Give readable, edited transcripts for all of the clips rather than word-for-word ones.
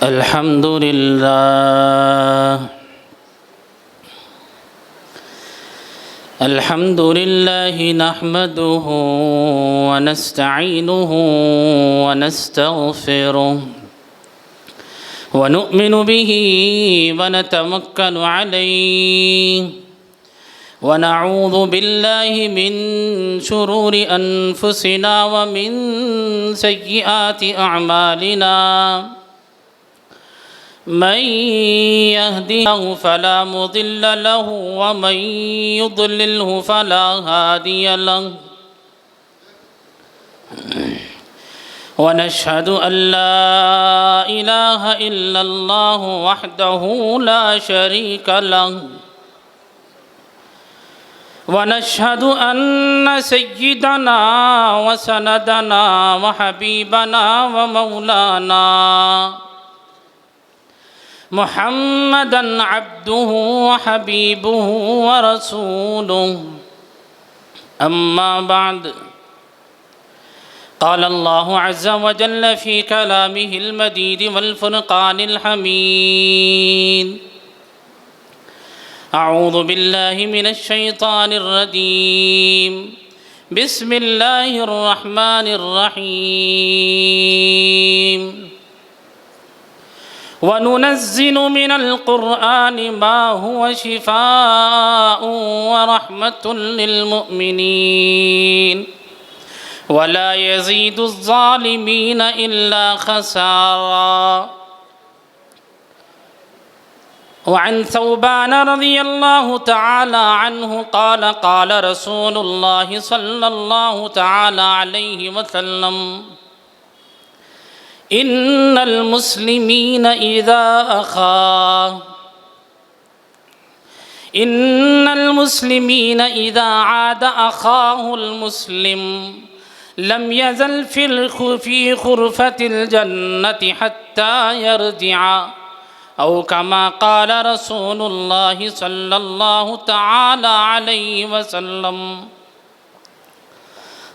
अल्हम्दुलिल्लाह नहमदुहु व नस्तईनुहु व नस्तगफिरुह व नु'मिनु बिही व नतवक्कलु अलैहि व नऊज़ु बिल्लाहि मिन शुरूरि अनफुसिना व मिन सय्यिआति अअमालिना मन यहदिहु फला मुदिल्ल लहु व मन युद्लिलहु फला हादिय लहु व नशहदु अल्ला इलाहा इल्लल्लाहु वहदहु ला शरीक लहु व नशहदु अन्न सय्यिदना व सनदना व हबीबना व मौलाना मुहम्मदन अब्दुहु व हबीबुहु व रसूलुहु अम्मा बाद क़ाल अल्लाहु अज़्ज़ व जल्ल फ़ी कलामिहिल मजीद वल फ़ुरक़ानिल हमीद अऊज़ु बिल्लाहि मिनश शैतानिर रजीम बिस्मिल्लाहिर रहमानिर रहीम वनुनज़्ज़िलु मिनल क़ुरआनि मा हुवा शिफ़ाअुन व रहमतुल लिल मुअमिनीन वला यज़ीदुज़्ज़ालिमीन इल्ला ख़सारा। वअन सौबान रज़ियल्लाहु तआला अन्हु क़ाल क़ाल रसूलुल्लाहि सल्लल्लाहु तआला अलैहि वसल्लम इन्नल मुस्लिमीन इज़ा आद अख़ाहुल मुस्लिम लम यज़ल फ़ी ख़ुरफ़तिल जन्नति हत्ता यरजिअ औ कमा क़ाल रसूलुल्लाहि सल्लल्लाहु तआला अलैहि वसल्लम।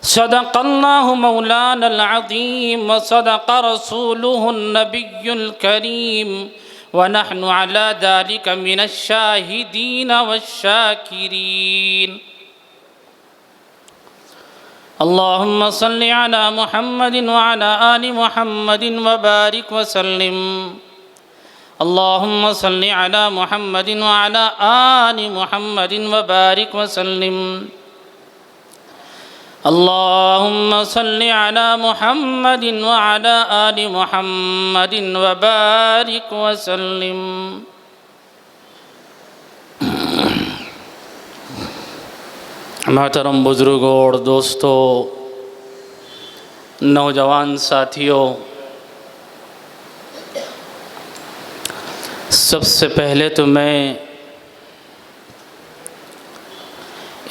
सदक़ल्लाहु मौलानल अज़ीम व सदक़ रसूलुहुन नबियुल करीम व नहनु अला ज़ालिका मिनश शाहिदीन वश्शाकिरीन। अल्लाहुम्म सल्लि अला मुहम्मदिन व अला आलि मुहम्मदिन व बारिक व सल्लिम। अल्लाहुम्म सल्लि अला मुहम्मदिन व अला आलि मुहम्मदिन व बारिक व सल्लिम। अल्लाहुम्म सल्लि अला मुहम्मदिन व अला आलि मुहम्मदिन व बारिक व सल्लिम। मोहतरम बुज़ुर्गों और दोस्तों, नौजवान साथियों, सबसे पहले तो मैं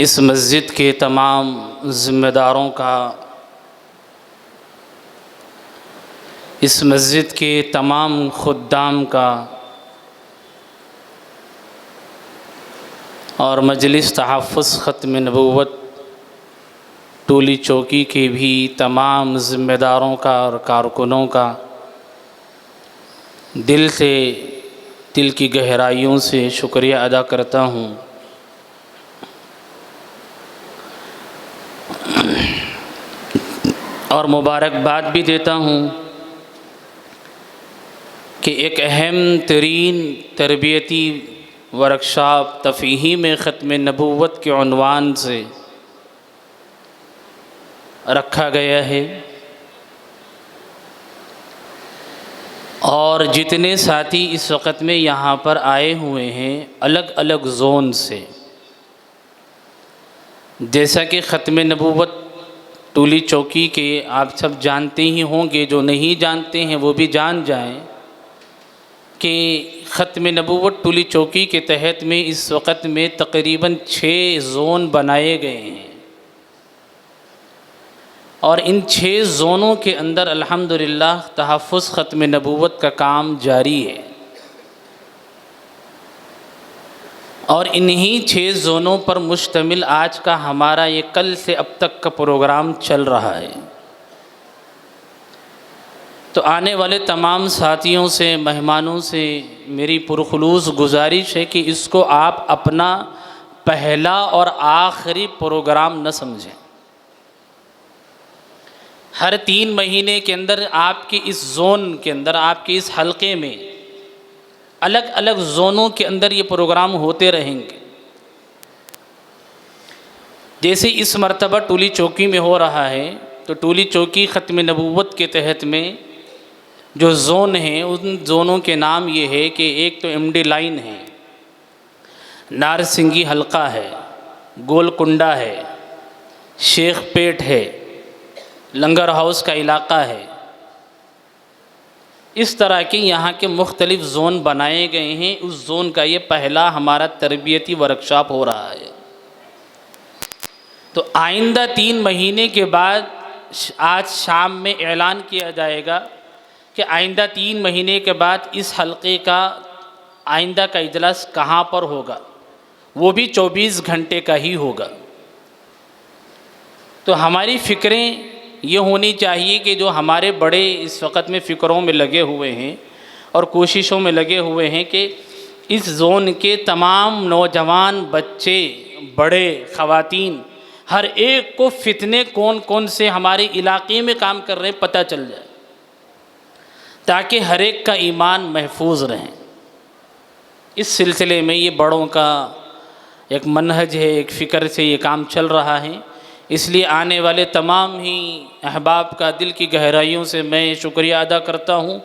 इस मस्जिद के तमाम ज़िम्मेदारों का, इस मस्जिद के तमाम खुद्दाम का और मजलिस तहफ़्फ़ुज़ ख़त्म नबूवत टोली चौकी के भी तमाम ज़िम्मेदारों का और कारकुनों का दिल से, दिल की गहराइयों से शुक्रिया अदा करता हूँ। और मुबारकबाद भी देता हूँ कि एक अहम तरीन तरबियती वर्कशॉप तफ़हीम ख़त्म नबूवत के उन्वान से रखा गया है और जितने साथी इस वक़्त में यहाँ पर आए हुए हैं अलग अलग ज़ोन से, जैसा कि ख़त्म नबूवत टोली चौकी के आप सब जानते ही होंगे, जो नहीं जानते हैं वो भी जान जाएं कि ख़त्म नबूवत टोली चौकी के तहत में इस वक़्त में तकरीबन 6 ज़ोन बनाए गए हैं और इन 6 ज़ोनों के अंदर अल्हम्दुलिल्लाह तहफ़्फ़ुज़ ख़त्म नबूवत का काम जारी है और इन्हीं 6 ज़ोनों पर मुश्तमिल आज का हमारा ये कल से अब तक का प्रोग्राम चल रहा है। तो आने वाले तमाम साथियों से, मेहमानों से मेरी पुरखुलूस गुजारिश है कि इसको आप अपना पहला और आखिरी प्रोग्राम न समझें। हर 3 महीने के अंदर आपके इस जोन के अंदर, आपके इस हलके में, अलग अलग जोनों के अंदर ये प्रोग्राम होते रहेंगे। जैसे इस मर्तबा टूली चौकी में हो रहा है, तो टूली चौकी ख़त्म नबूवत के तहत में जो जोन हैं, उन जोनों के नाम ये है कि एक तो MD लाइन है, नारसिंगी हलका है, गोलकुंडा है, शेख पेट है, लंगर हाउस का इलाक़ा है। इस तरह के यहाँ के मुख्तलिफ़ ज़ोन बनाए गए हैं। उस ज़ोन का ये पहला हमारा तरबियती वर्कशॉप हो रहा है। तो आइंदा 3 महीने के बाद आज शाम में ऐलान किया जाएगा कि आइंदा 3 महीने के बाद इस हलक़े का आइंदा का इजलास कहाँ पर होगा। वो भी 24 घंटे का ही होगा। तो हमारी फ़िक्रें ये होनी चाहिए कि जो हमारे बड़े इस वक़्त में फ़िक्रों में लगे हुए हैं और कोशिशों में लगे हुए हैं कि इस ज़ोन के तमाम नौजवान, बच्चे, बड़े, ख़वातीन, हर एक को फ़ितने कौन कौन से हमारे इलाक़े में काम कर रहे हैं पता चल जाए, ताकि हर एक का ईमान महफूज रहे। इस सिलसिले में ये बड़ों का एक मनहज है, एक फ़िक्र से ये काम चल रहा है। इसलिए आने वाले तमाम ही अहबाब का दिल की गहराइयों से मैं शुक्रिया अदा करता हूँ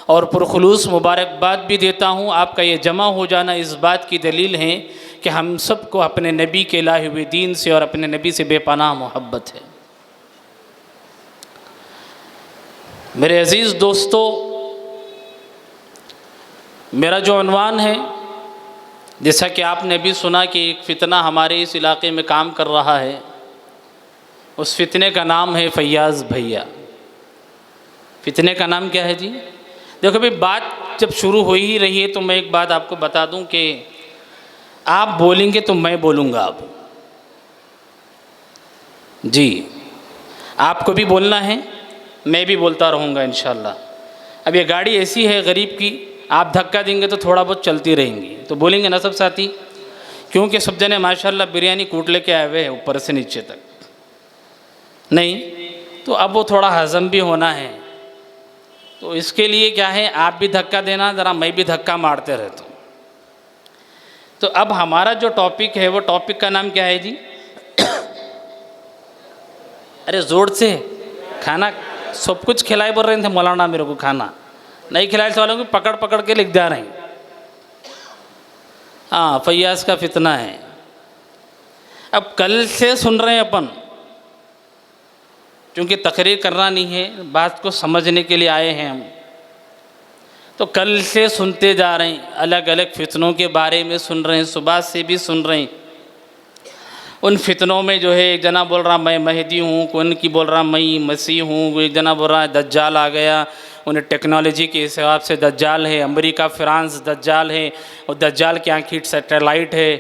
और पुरखुलूस मुबारकबाद भी देता हूँ। आपका ये जमा हो जाना इस बात की दलील है कि हम सबको अपने नबी के लाए हुए दीन से और अपने नबी से बेपनाह मोहब्बत है। मेरे अज़ीज़ दोस्तों, मेरा जो उन्वान है, जैसा कि आपने भी सुना कि एक फ़ितना हमारे इस इलाक़े में काम कर रहा है, उस फ़ितने का नाम है फैयाज़ भैया। फ़ितने का नाम क्या है जी? देखो भाई, बात जब शुरू हो ही रही है तो मैं एक बात आपको बता दूं कि आप बोलेंगे तो मैं बोलूँगा अब जी। आपको भी बोलना है, मैं भी बोलता रहूँगा इंशाअल्लाह। अब ये गाड़ी ऐसी है गरीब की, आप धक्का देंगे तो थोड़ा बहुत चलती रहेंगी। तो बोलेंगे ना सब साथी, क्योंकि सब जने माशाअल्लाह बिरयानी कूट लेके आए हुए हैं ऊपर से नीचे तक, नहीं तो अब वो थोड़ा हज़म भी होना है। तो इसके लिए क्या है, आप भी धक्का देना ज़रा, मैं भी धक्का मारते रहता हूँ। तो अब हमारा जो टॉपिक है, वो टॉपिक का नाम क्या है जी? अरे ज़ोर से, खाना सब कुछ खिलाए बोल रहे थे मौलाना, मेरे को खाना नहीं खिलाए वालों को पकड़ पकड़ के लिख जा रहे हैं। हाँ, फैयाज़ का फ़ितना है। अब कल से सुन रहे हैं अपन, क्योंकि तकरीर करना नहीं है, बात को समझने के लिए आए हैं हम। तो कल से सुनते जा रहे हैं, अलग अलग फ़ितनों के बारे में सुन रहे हैं, सुबह से भी सुन रहे हैं। उन फ़ितनों में जो है, एक जना बोल रहा मैं महदी हूँ, कोई की बोल रहा मैं मसीह हूँ, एक जना बोल रहा है दज्जाल आ गया। उन्हें टेक्नोलॉजी के हिसाब से दज्जाल है, अमेरिका फ्रांस दज्जाल है, और दज्जाल की आँखी सैटेलाइट है।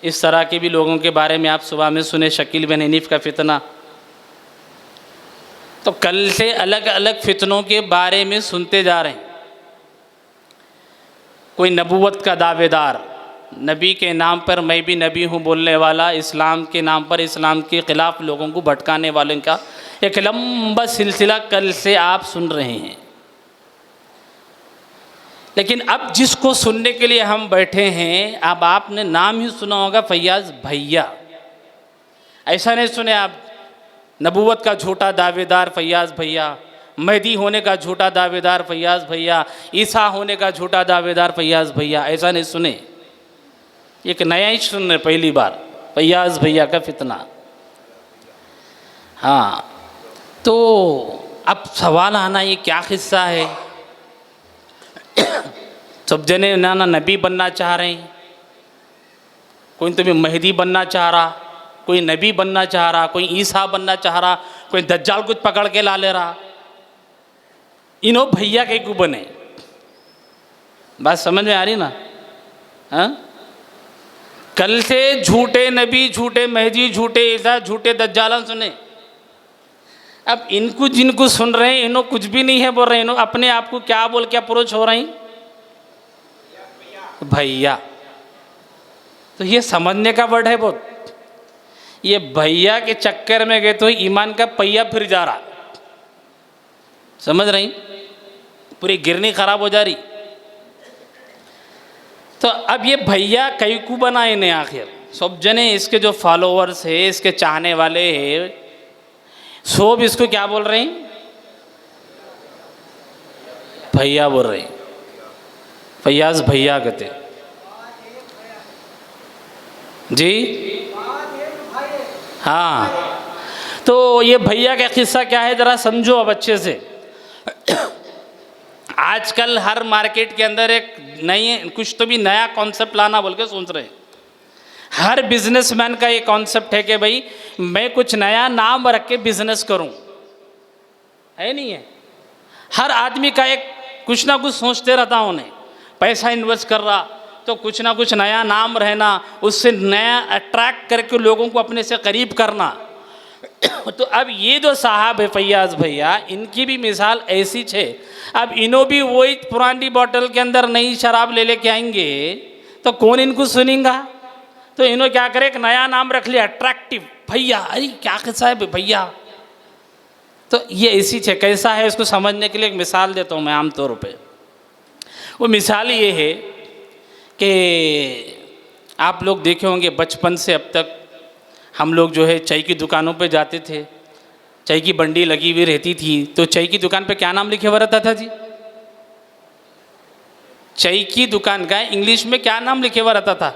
इस तरह के भी लोगों के बारे में आप सुबह में सुने, शकील बिन हनीफ का फ़ितना। तो कल से अलग अलग फ़ितनों के बारे में सुनते जा रहे हैं। कोई नबूवत का दावेदार, नबी के नाम पर मैं भी नबी हूँ बोलने वाला, इस्लाम के नाम पर इस्लाम के ख़िलाफ़ लोगों को भटकाने वालों का एक लंबा सिलसिला कल से आप सुन रहे हैं। लेकिन अब जिसको सुनने के लिए हम बैठे हैं, अब आपने नाम ही सुना होगा फैयाज़ भैया। ऐसा नहीं सुने आप, नबूवत का झूठा दावेदार फैयाज़ भैया, महदी होने का झूठा दावेदार फैयाज़ भैया, ईसा होने का झूठा दावेदार फैयाज़ भैया, ऐसा नहीं सुने। एक नया ही सुन रहे पहली बार, फैयाज़ भैया का फ़ितना। हाँ, तो अब सवाल आना, ये क्या किस्सा है? सब जने ना नबी बनना चाह रहे हैं, कोई तो भी महदी बनना चाह रहा, कोई नबी बनना चाह रहा, कोई ईसा बनना चाह रहा, कोई दज्जाल कुछ पकड़ के ला ले रहा। इनो भैया के को बने, बात समझ में आ रही ना? हाँ, कल से झूठे नबी, झूठे महदी, झूठे ईसा, झूठे दज्जाल सुने। अब इनको जिनको सुन रहे हैं इन्हों कुछ भी नहीं है बोल रहे हैं, इन्हों अपने आप को क्या बोल के अप्रोच हो रही भैया। तो ये समझने का वर्ड है बहुत। ये भैया के चक्कर में गए तो ईमान का पहिया फिर जा रहा, समझ रही, पूरी गिरनी खराब हो जा रही। तो अब ये भैया कई को बनाए ने आखिर सब जने, इसके जो फॉलोअर्स है, इसके चाहने वाले हैं, सब इसको क्या बोल रहे हैं, भैया बोल रहे हैं। फैयाज भैया कहते जी। हाँ, तो ये भैया का किस्सा क्या है जरा समझो अब अच्छे से। आजकल हर मार्केट के अंदर एक नई कुछ तो भी नया कॉन्सेप्ट लाना बोल के सोच रहे हैं। हर बिजनेसमैन का ये कॉन्सेप्ट है कि भाई मैं कुछ नया नाम रख के बिजनेस करूं, है नहीं है। हर आदमी का एक कुछ ना कुछ सोचते रहता हूँ, उन्हें पैसा इन्वेस्ट कर रहा तो कुछ ना कुछ नया नाम रहना, उससे नया अट्रैक्ट करके लोगों को अपने से करीब करना। तो अब ये जो साहब है फैयाज भैया, इनकी भी मिसाल ऐसी है। अब इन्हों भी वही पुरानी बोतल के अंदर नई शराब ले लेके आएंगे तो कौन इनको सुनेगा। तो इन्होंने क्या करे, एक नया नाम रख लिया अट्रैक्टिव भैया। अरे क्या कैसा है भैया। तो ये ऐसी है, कैसा है इसको समझने के लिए एक मिसाल देता हूँ मैं आमतौर पे। वो मिसाल ये है कि आप लोग देखे होंगे बचपन से अब तक हम लोग जो है चाय की दुकानों पे जाते थे, चाय की बंडी लगी हुई रहती थी, तो चाय की दुकान पे क्या नाम लिखे हुआ रहता था जी? चाय की दुकान का इंग्लिश में क्या नाम लिखे हुआ रहता था?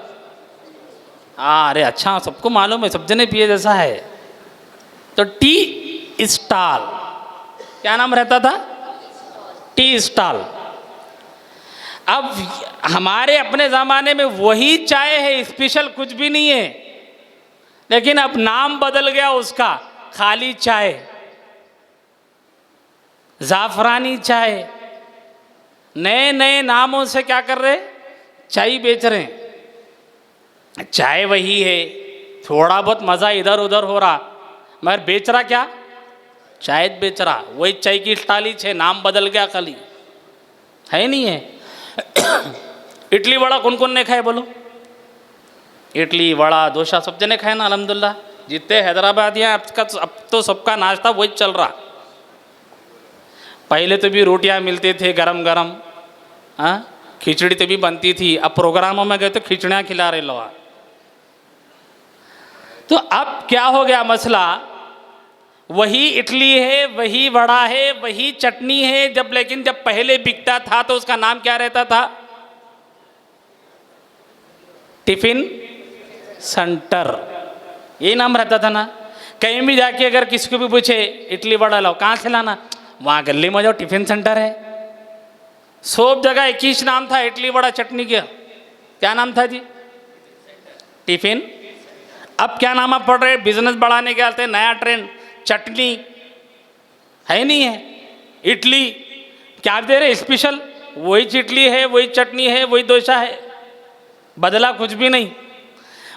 हाँ, अरे अच्छा, सबको मालूम है, सब जने पिए जैसा है। तो टी स्टॉल, क्या नाम रहता था? Tea stall. अब हमारे अपने ज़माने में वही चाय है, स्पेशल कुछ भी नहीं है, लेकिन अब नाम बदल गया उसका, खाली चाय, जाफरानी चाय, नए नए नामों से क्या कर रहे, चाय बेच रहे हैं। चाय वही है, थोड़ा बहुत मज़ा इधर उधर हो रहा, मगर बेच रहा क्या? चाय बेच रहा। वही चाय की स्टाइल है, नाम बदल गया खाली, है नहीं है। इडली वड़ा कौन कौन ने खाए बोलो? इडली वड़ा डोसा सब जने खाए ना अल्हम्दुलिल्लाह। जितने हैदराबाद हैं अब तो सबका नाश्ता वही चल रहा। पहले तो भी रोटियां मिलते थे गरम गरम, हाँ, खिचड़ी तो भी बनती थी। अब प्रोग्रामों में गए तो खिचड़ियाँ खिला रहे लोग। तो अब क्या हो गया मसला, वही इडली है, वही वड़ा है, वही चटनी है, लेकिन जब पहले बिकता था तो उसका नाम क्या रहता था? टिफिन सेंटर, ये नाम रहता था ना। कहीं भी जाके अगर किसी को भी पूछे इडली वड़ा लाओ, कहाँ से लाना? वहाँ गली में जाओ, टिफिन सेंटर है। सब जगह एक ही नाम था इडली वड़ा चटनी का। क्या नाम था जी? टिफिन। अब क्या नाम आप पढ़ रहे? बिजनेस बढ़ाने के आते नया ट्रेंड, चटनी है नहीं है, इडली क्या दे रहे स्पेशल, वही इडली है, वही चटनी है, वही डोसा है, बदला कुछ भी नहीं।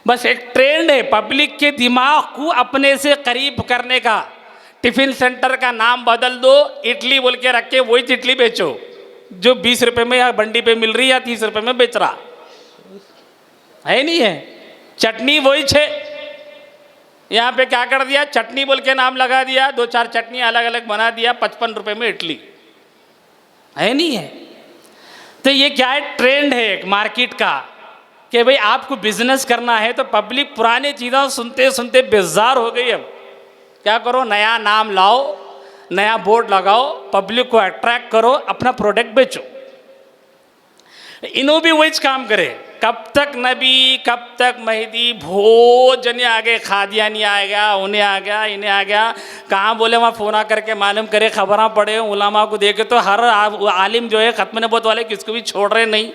बस एक ट्रेंड है पब्लिक के दिमाग को अपने से करीब करने का। टिफिन सेंटर का नाम बदल दो, इडली बोल के रख के वही इडली बेचो जो 20 रुपए में या बंडी पे मिल रही है या 30 रुपए में बेच रहा, है नहीं है। चटनी वही छे, यहाँ पे क्या कर दिया, चटनी बोल के नाम लगा दिया, 2-4 चटनी अलग अलग बना दिया, 55 रुपए में इडली, है नहीं है। तो ये क्या है, ट्रेंड है एक मार्केट का कि भाई आपको बिजनेस करना है। तो पब्लिक पुराने चीज़ें सुनते सुनते बेजार हो गई। अब क्या करो, नया नाम लाओ, नया बोर्ड लगाओ, पब्लिक को अट्रैक्ट करो, अपना प्रोडक्ट बेचो। इन्हों भी वही काम करे। कब तक नबी, कब तक मेहदी, भोजन आ गए, खादियानी आ गया, उन्हें आ गया, इन्हें आ गया। कहाँ बोले वहाँ फ़ोन करके मालूम करे, खबरें पढ़े, उलामा को देखे तो हर आलिम जो है ख़त्म नबूवत वाले किसको भी छोड़ रहे नहीं।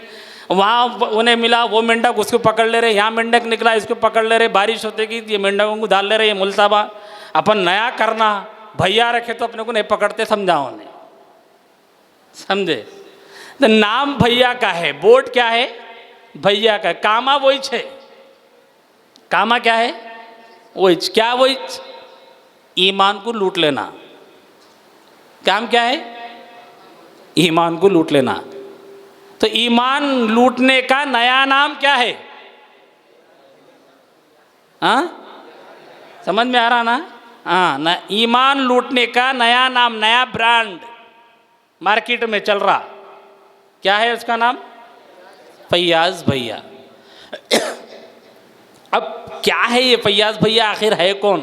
वहाँ उन्हें मिला वो मेंढक, उसको पकड़ ले रहे, यहाँ मेंढक निकला, इसको पकड़ ले रहे, बारिश होते कि ये मेंढकों को डाल ले रहे, ये मुल्ताबा अपन नया करना। भैया रखे तो अपने को नहीं पकड़ते, समझाओ उन्हें, समझे। तो नाम भैया का है, बोर्ड क्या है, भैया का। कामा वही छे, कामा क्या है, वही क्या, वही ईमान को लूट लेना, काम क्या है? ईमान को लूट लेना। तो ईमान लूटने का नया नाम क्या है? हाँ, समझ में आ रहा ना? हाँ ना, ईमान लूटने का नया नाम, नया ब्रांड मार्केट में चल रहा, क्या है उसका नाम? फैयाज भैया। अब क्या है ये फैयाज भैया, आखिर है कौन?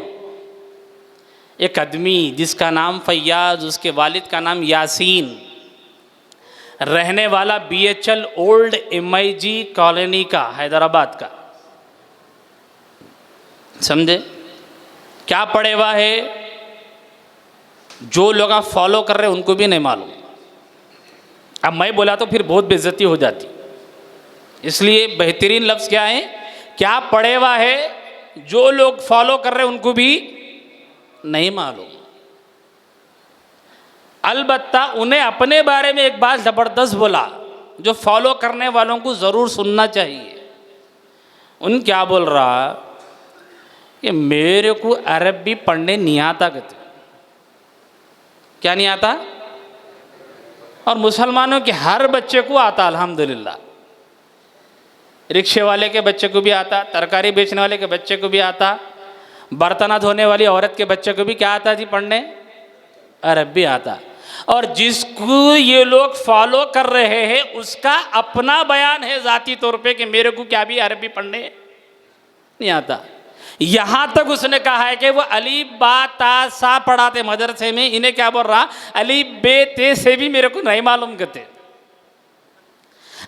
एक आदमी जिसका नाम फैयाज, उसके वालिद का नाम यासीन, रहने वाला BHL ओल्ड MIG कॉलोनी का, हैदराबाद का। समझे? क्या पढ़े हुआ है? जो लोग आप फॉलो कर रहे हैं उनको भी नहीं मालूम। अब मैं बोला तो फिर बहुत बेइज्जती हो जाती, इसलिए बेहतरीन लफ्ज़ क्या है? क्या पढ़े हुआ है, जो लोग फॉलो कर रहे हैं उनको भी नहीं मालूम। अलबत्ता उन्हें अपने बारे में एक बात ज़बरदस्त बोला, जो फॉलो करने वालों को ज़रूर सुनना चाहिए। उन क्या बोल रहा कि मेरे को अरबी पढ़ने नहीं आता। कहते क्या नहीं आता? और मुसलमानों के हर बच्चे को आता, अल्हम्दुलिल्लाह। रिक्शे वाले के बच्चे को भी आता, तरकारी बेचने वाले के बच्चे को भी आता, बर्तन धोने वाली औरत के बच्चे को भी क्या आता जी? पढ़ने अरबी आता। और जिसको ये लोग फॉलो कर रहे हैं उसका अपना बयान है ज़ाती तौर पे कि मेरे को क्या भी अरबी पढ़ने नहीं आता। यहाँ तक उसने कहा है कि वो अलीफ बा ता सा पढ़ाते मदरसे में, इन्हें क्या बोल रहा? अलीफ बे ते से भी मेरे को नहीं मालूम कहते।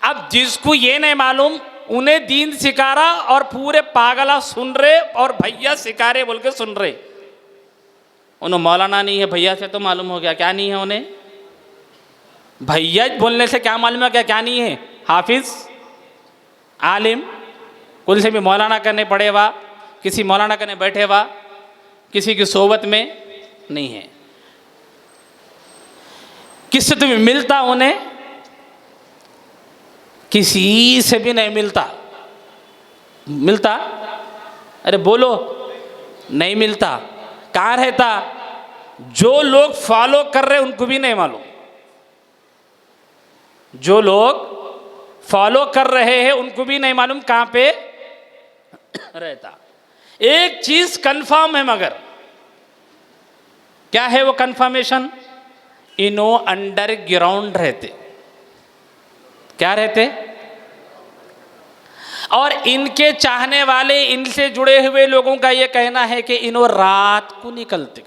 अब जिसको ये नहीं मालूम उन्हें दीन सिखा रहा और पूरे पागला सुन रहे और भैया सिखा रहे बोल के सुन रहे। उन्हें मौलाना नहीं है, भैया से तो मालूम हो गया क्या नहीं है उन्हें। भैया बोलने से क्या मालूम है क्या नहीं है? हाफिज, आलिम, कुल से भी मौलाना करने पड़े वा, किसी मौलाना करने बैठे वा, किसी की सोबत में नहीं है। किससे तुम्हें मिलता? उन्हें किसी से भी नहीं मिलता। अरे बोलो, नहीं मिलता। कहाँ रहता? जो लोग फॉलो कर रहे उनको भी नहीं मालूम। जो लोग फॉलो कर रहे हैं उनको भी नहीं मालूम कहाँ पे रहता। एक चीज कंफर्म है, मगर क्या है वो कंफर्मेशन? इनो अंडरग्राउंड रहते। क्या रहते? और इनके चाहने वाले, इनसे जुड़े हुए लोगों का ये कहना है कि इनो रात को निकलते।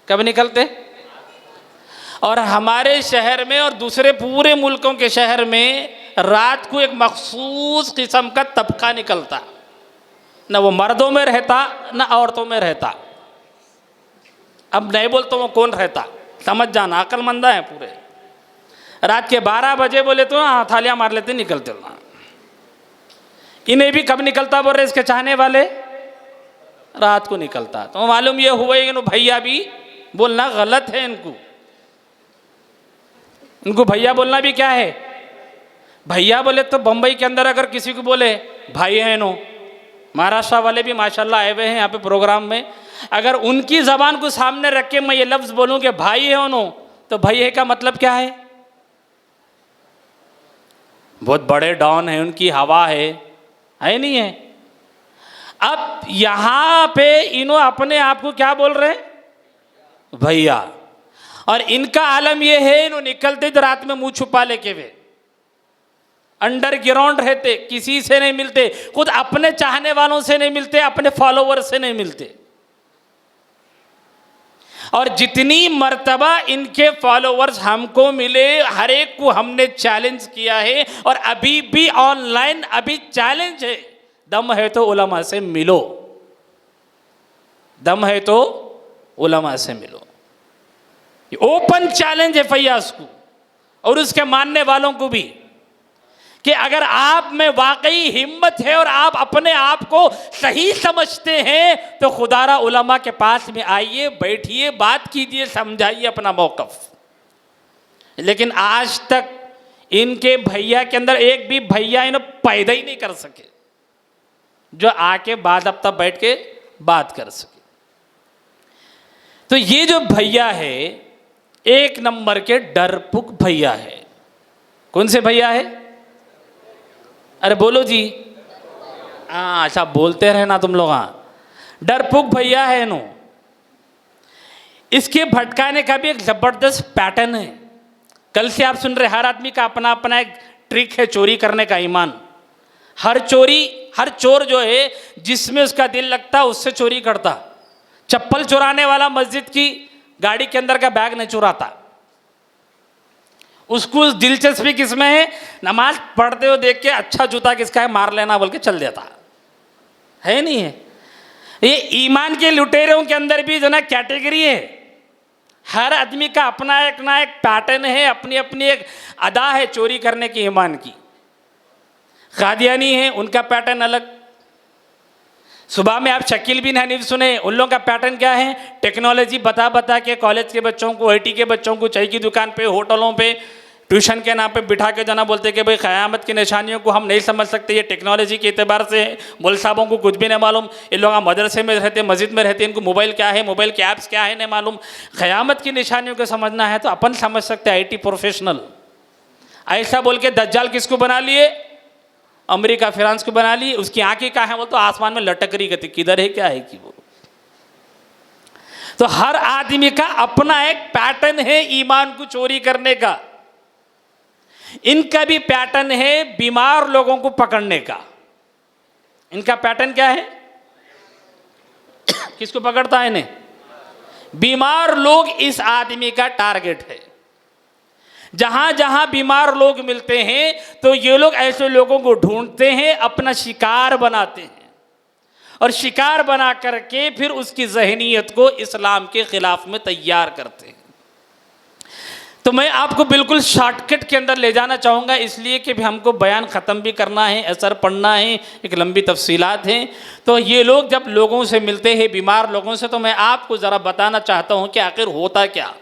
कब निकलते? और हमारे शहर में और दूसरे पूरे मुल्कों के शहर में रात को एक मखसूस किस्म का तबका निकलता, न वो मर्दों में रहता न औरतों में रहता। अब नहीं बोलता वो कौन रहता, समझ जाना, अक्लमंदा है पूरे। रात के 12 बजे बोले तो थालियां मार लेते, निकलते ना। इन्हें भी कब निकलता बोल रहे इसके चाहने वाले? रात को निकलता। तो मालूम ये हुआ कि भैया भी बोलना गलत है इनको भैया बोलना भी क्या है? भैया बोले तो बम्बई के अंदर अगर किसी को बोले भाई है नो, महाराष्ट्र वाले भी माशाल्लाह आए हुए हैं यहाँ पे प्रोग्राम में, अगर उनकी ज़बान को सामने रख के मैं ये लफ्ज़ बोलूँ कि भाई है नो, तो भाई है का मतलब क्या है? बहुत बड़े डॉन है, उनकी हवा है नहीं है। अब यहाँ पे इन्हों अपने आप को क्या बोल रहे हैं? भैया। और इनका आलम ये है, इन्हों निकलते तो रात में मुंह छुपा लेके वे अंडरग्राउंड रहते, किसी से नहीं मिलते, खुद अपने चाहने वालों से नहीं मिलते, अपने फॉलोवर से नहीं मिलते। और जितनी मर्तबा इनके फॉलोवर्स हमको मिले, हर एक को हमने चैलेंज किया है और अभी भी ऑनलाइन अभी चैलेंज है, दम है तो उलमा से मिलो, दम है तो उलमा से मिलो। ये ओपन चैलेंज है फैयाज को और उसके मानने वालों को भी, कि अगर आप में वाकई हिम्मत है और आप अपने आप को सही समझते हैं तो खुदारा उलमा के पास में आइए, बैठिए, बात कीजिए, समझाइए अपना मौक़िफ़। लेकिन आज तक इनके भैया के अंदर एक भी भैया इन्हें पैदा ही नहीं कर सके जो आके बाद अब तक बैठ के बात कर सके। तो ये जो भैया है एक नंबर के डरपुक भैया है। कौन से भैया है? अरे बोलो जी। हाँ अच्छा, बोलते रहना तुम लोग। हाँ, डरपुक भैया है नो। इसके भटकाने का भी एक जबरदस्त पैटर्न है। कल से आप सुन रहे, हर आदमी का अपना अपना एक ट्रिक है चोरी करने का। ईमान, हर चोर जो है जिसमें उसका दिल लगता उससे चोरी करता। चप्पल चुराने वाला मस्जिद की गाड़ी के अंदर का बैग नहीं चुराता। उसको दिलचस्पी किसमें है? नमाज पढ़ते हुए देख के अच्छा जूता किसका है मार लेना बोल के चल देता है। नहीं है? ये ईमान के लुटेरों के अंदर भी जो ना कैटेगरी है। हर आदमी का अपना एक ना एक पैटर्न है, अपनी अपनी एक अदा है चोरी करने की ईमान की। कादियानी है, उनका पैटर्न अलग। सुबह में आप शकील बिन हनीफ सुने, उन लोगों का पैटर्न क्या है? टेक्नोलॉजी बता बता के कॉलेज के बच्चों को, आईटी के बच्चों को चाय की दुकान पे, होटलों पे, ट्यूशन के नाम पे बिठा के जाना, बोलते कि भाई क़यामत की निशानियों को हम नहीं समझ सकते, ये टेक्नोलॉजी के एतबार से है। मौलवी साहबों को कुछ भी नहीं मालूम। ये लोग मदरसे में रहते, मस्जिद में रहते, इनको मोबाइल क्या है, मोबाइल के ऐप्स क्या है नहीं मालूम। क़यामत की निशानियों को समझना है तो अपन समझ सकते हैं, IT प्रोफेशनल। ऐसा बोल के दज्जाल किसको बना लिए? अमेरिका फ्रांस को बना ली। उसकी आंखें कहाँ है? वो तो आसमान में लटक रही, कहती किधर है, क्या है कि वो। तो हर आदमी का अपना एक पैटर्न है ईमान को चोरी करने का। इनका भी पैटर्न है बीमार लोगों को पकड़ने का। इनका पैटर्न क्या है? किसको पकड़ता है इन्हें? बीमार लोग इस आदमी का टारगेट है। जहां जहां बीमार लोग मिलते हैं तो ये लोग ऐसे लोगों को ढूंढते हैं, अपना शिकार बनाते हैं, और शिकार बना करके फिर उसकी जहनीयत को इस्लाम के खिलाफ में तैयार करते हैं। तो मैं आपको बिल्कुल शॉर्टकट के अंदर ले जाना चाहूँगा, इसलिए कि हमको बयान ख़त्म भी करना है, असर पढ़ना है, एक लंबी तफसीलात हैं। तो ये लोग जब लोगों से मिलते हैं, बीमार लोगों से, तो मैं आपको ज़रा बताना चाहता हूँ कि आखिर होता क्या।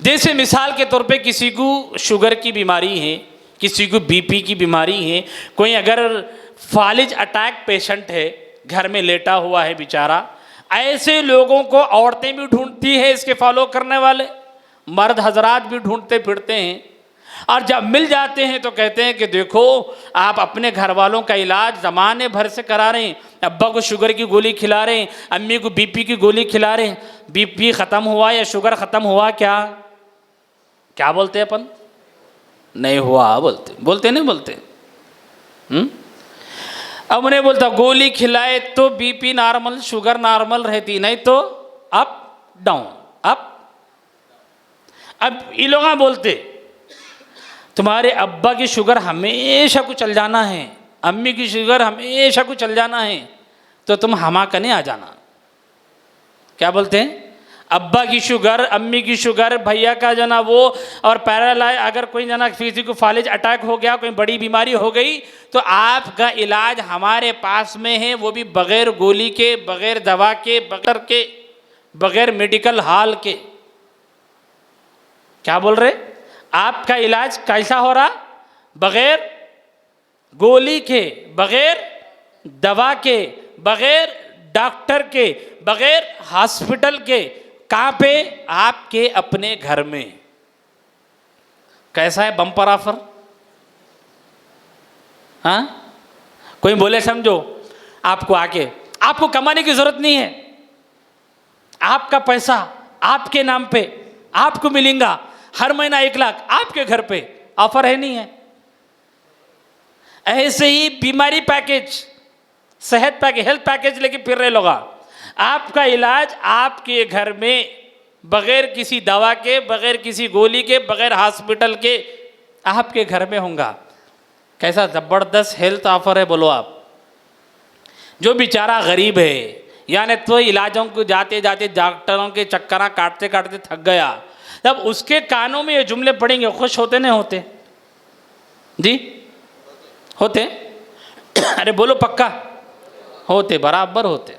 जैसे मिसाल के तौर पे किसी को शुगर की बीमारी है, किसी को BP की बीमारी है, कोई अगर फालिज अटैक पेशेंट है, घर में लेटा हुआ है बेचारा, ऐसे लोगों को औरतें भी ढूंढती है, इसके फॉलो करने वाले मर्द हजरात भी ढूंढते फिरते हैं। और जब मिल जाते हैं तो कहते हैं कि देखो आप अपने घर वालों का इलाज ज़माने भर से करा रहे हैं, अब्बा को शुगर की गोली खिला रहे हैं, अम्मी को BP की गोली खिला रहे हैं, BP ख़त्म हुआ या शुगर ख़त्म हुआ क्या? क्या बोलते हैं अपन? नहीं हुआ बोलते नहीं बोलते। अब उन्हें बोलता गोली खिलाए तो BP नॉर्मल, शुगर नॉर्मल रहती, नहीं तो अप डाउन अप। अब ये लोग बोलते तुम्हारे अब्बा की शुगर हमेशा को चल जाना है, अम्मी की शुगर हमेशा को चल जाना है, तो तुम हमा कने आ जाना। क्या बोलते हैं? अब्बा की शुगर, अम्मी की शुगर, भैया का जना वो, और पैरालाइज, अगर कोई जना किसी को फालिज अटैक हो गया, कोई बड़ी बीमारी हो गई, तो आपका इलाज हमारे पास में है, वो भी बग़ैर गोली के, बग़ैर दवा के, बग़ैर मेडिकल हॉल के। क्या बोल रहे? आपका इलाज कैसा हो रहा? बग़ैर गोली के, बग़ैर दवा के, बग़ैर डॉक्टर के, बग़ैर हॉस्पिटल के। कहाँ पे? आपके अपने घर में। कैसा है बम्पर ऑफर? हाँ, कोई बोले समझो आपको आके, आपको कमाने की जरूरत नहीं है, आपका पैसा आपके नाम पे आपको मिलेगा, हर महीना 1 लाख आपके घर पे। ऑफर है नहीं है? ऐसे ही बीमारी पैकेज, सेहत पैकेज, हेल्थ पैकेज लेके फिर रहे लोग। आपका इलाज आपके घर में बगैर किसी दवा के, बगैर किसी गोली के, बगैर हॉस्पिटल के, आपके घर में होगा। कैसा ज़बरदस्त हेल्थ ऑफर है बोलो आप। जो बेचारा गरीब है, यानी तो इलाजों को जाते जाते डॉक्टरों के चक्कर काटते काटते थक गया, तब उसके कानों में ये जुमले पड़ेंगे, खुश होते नहीं होते जी? होते? अरे बोलो पक्का होते, बराबर होते।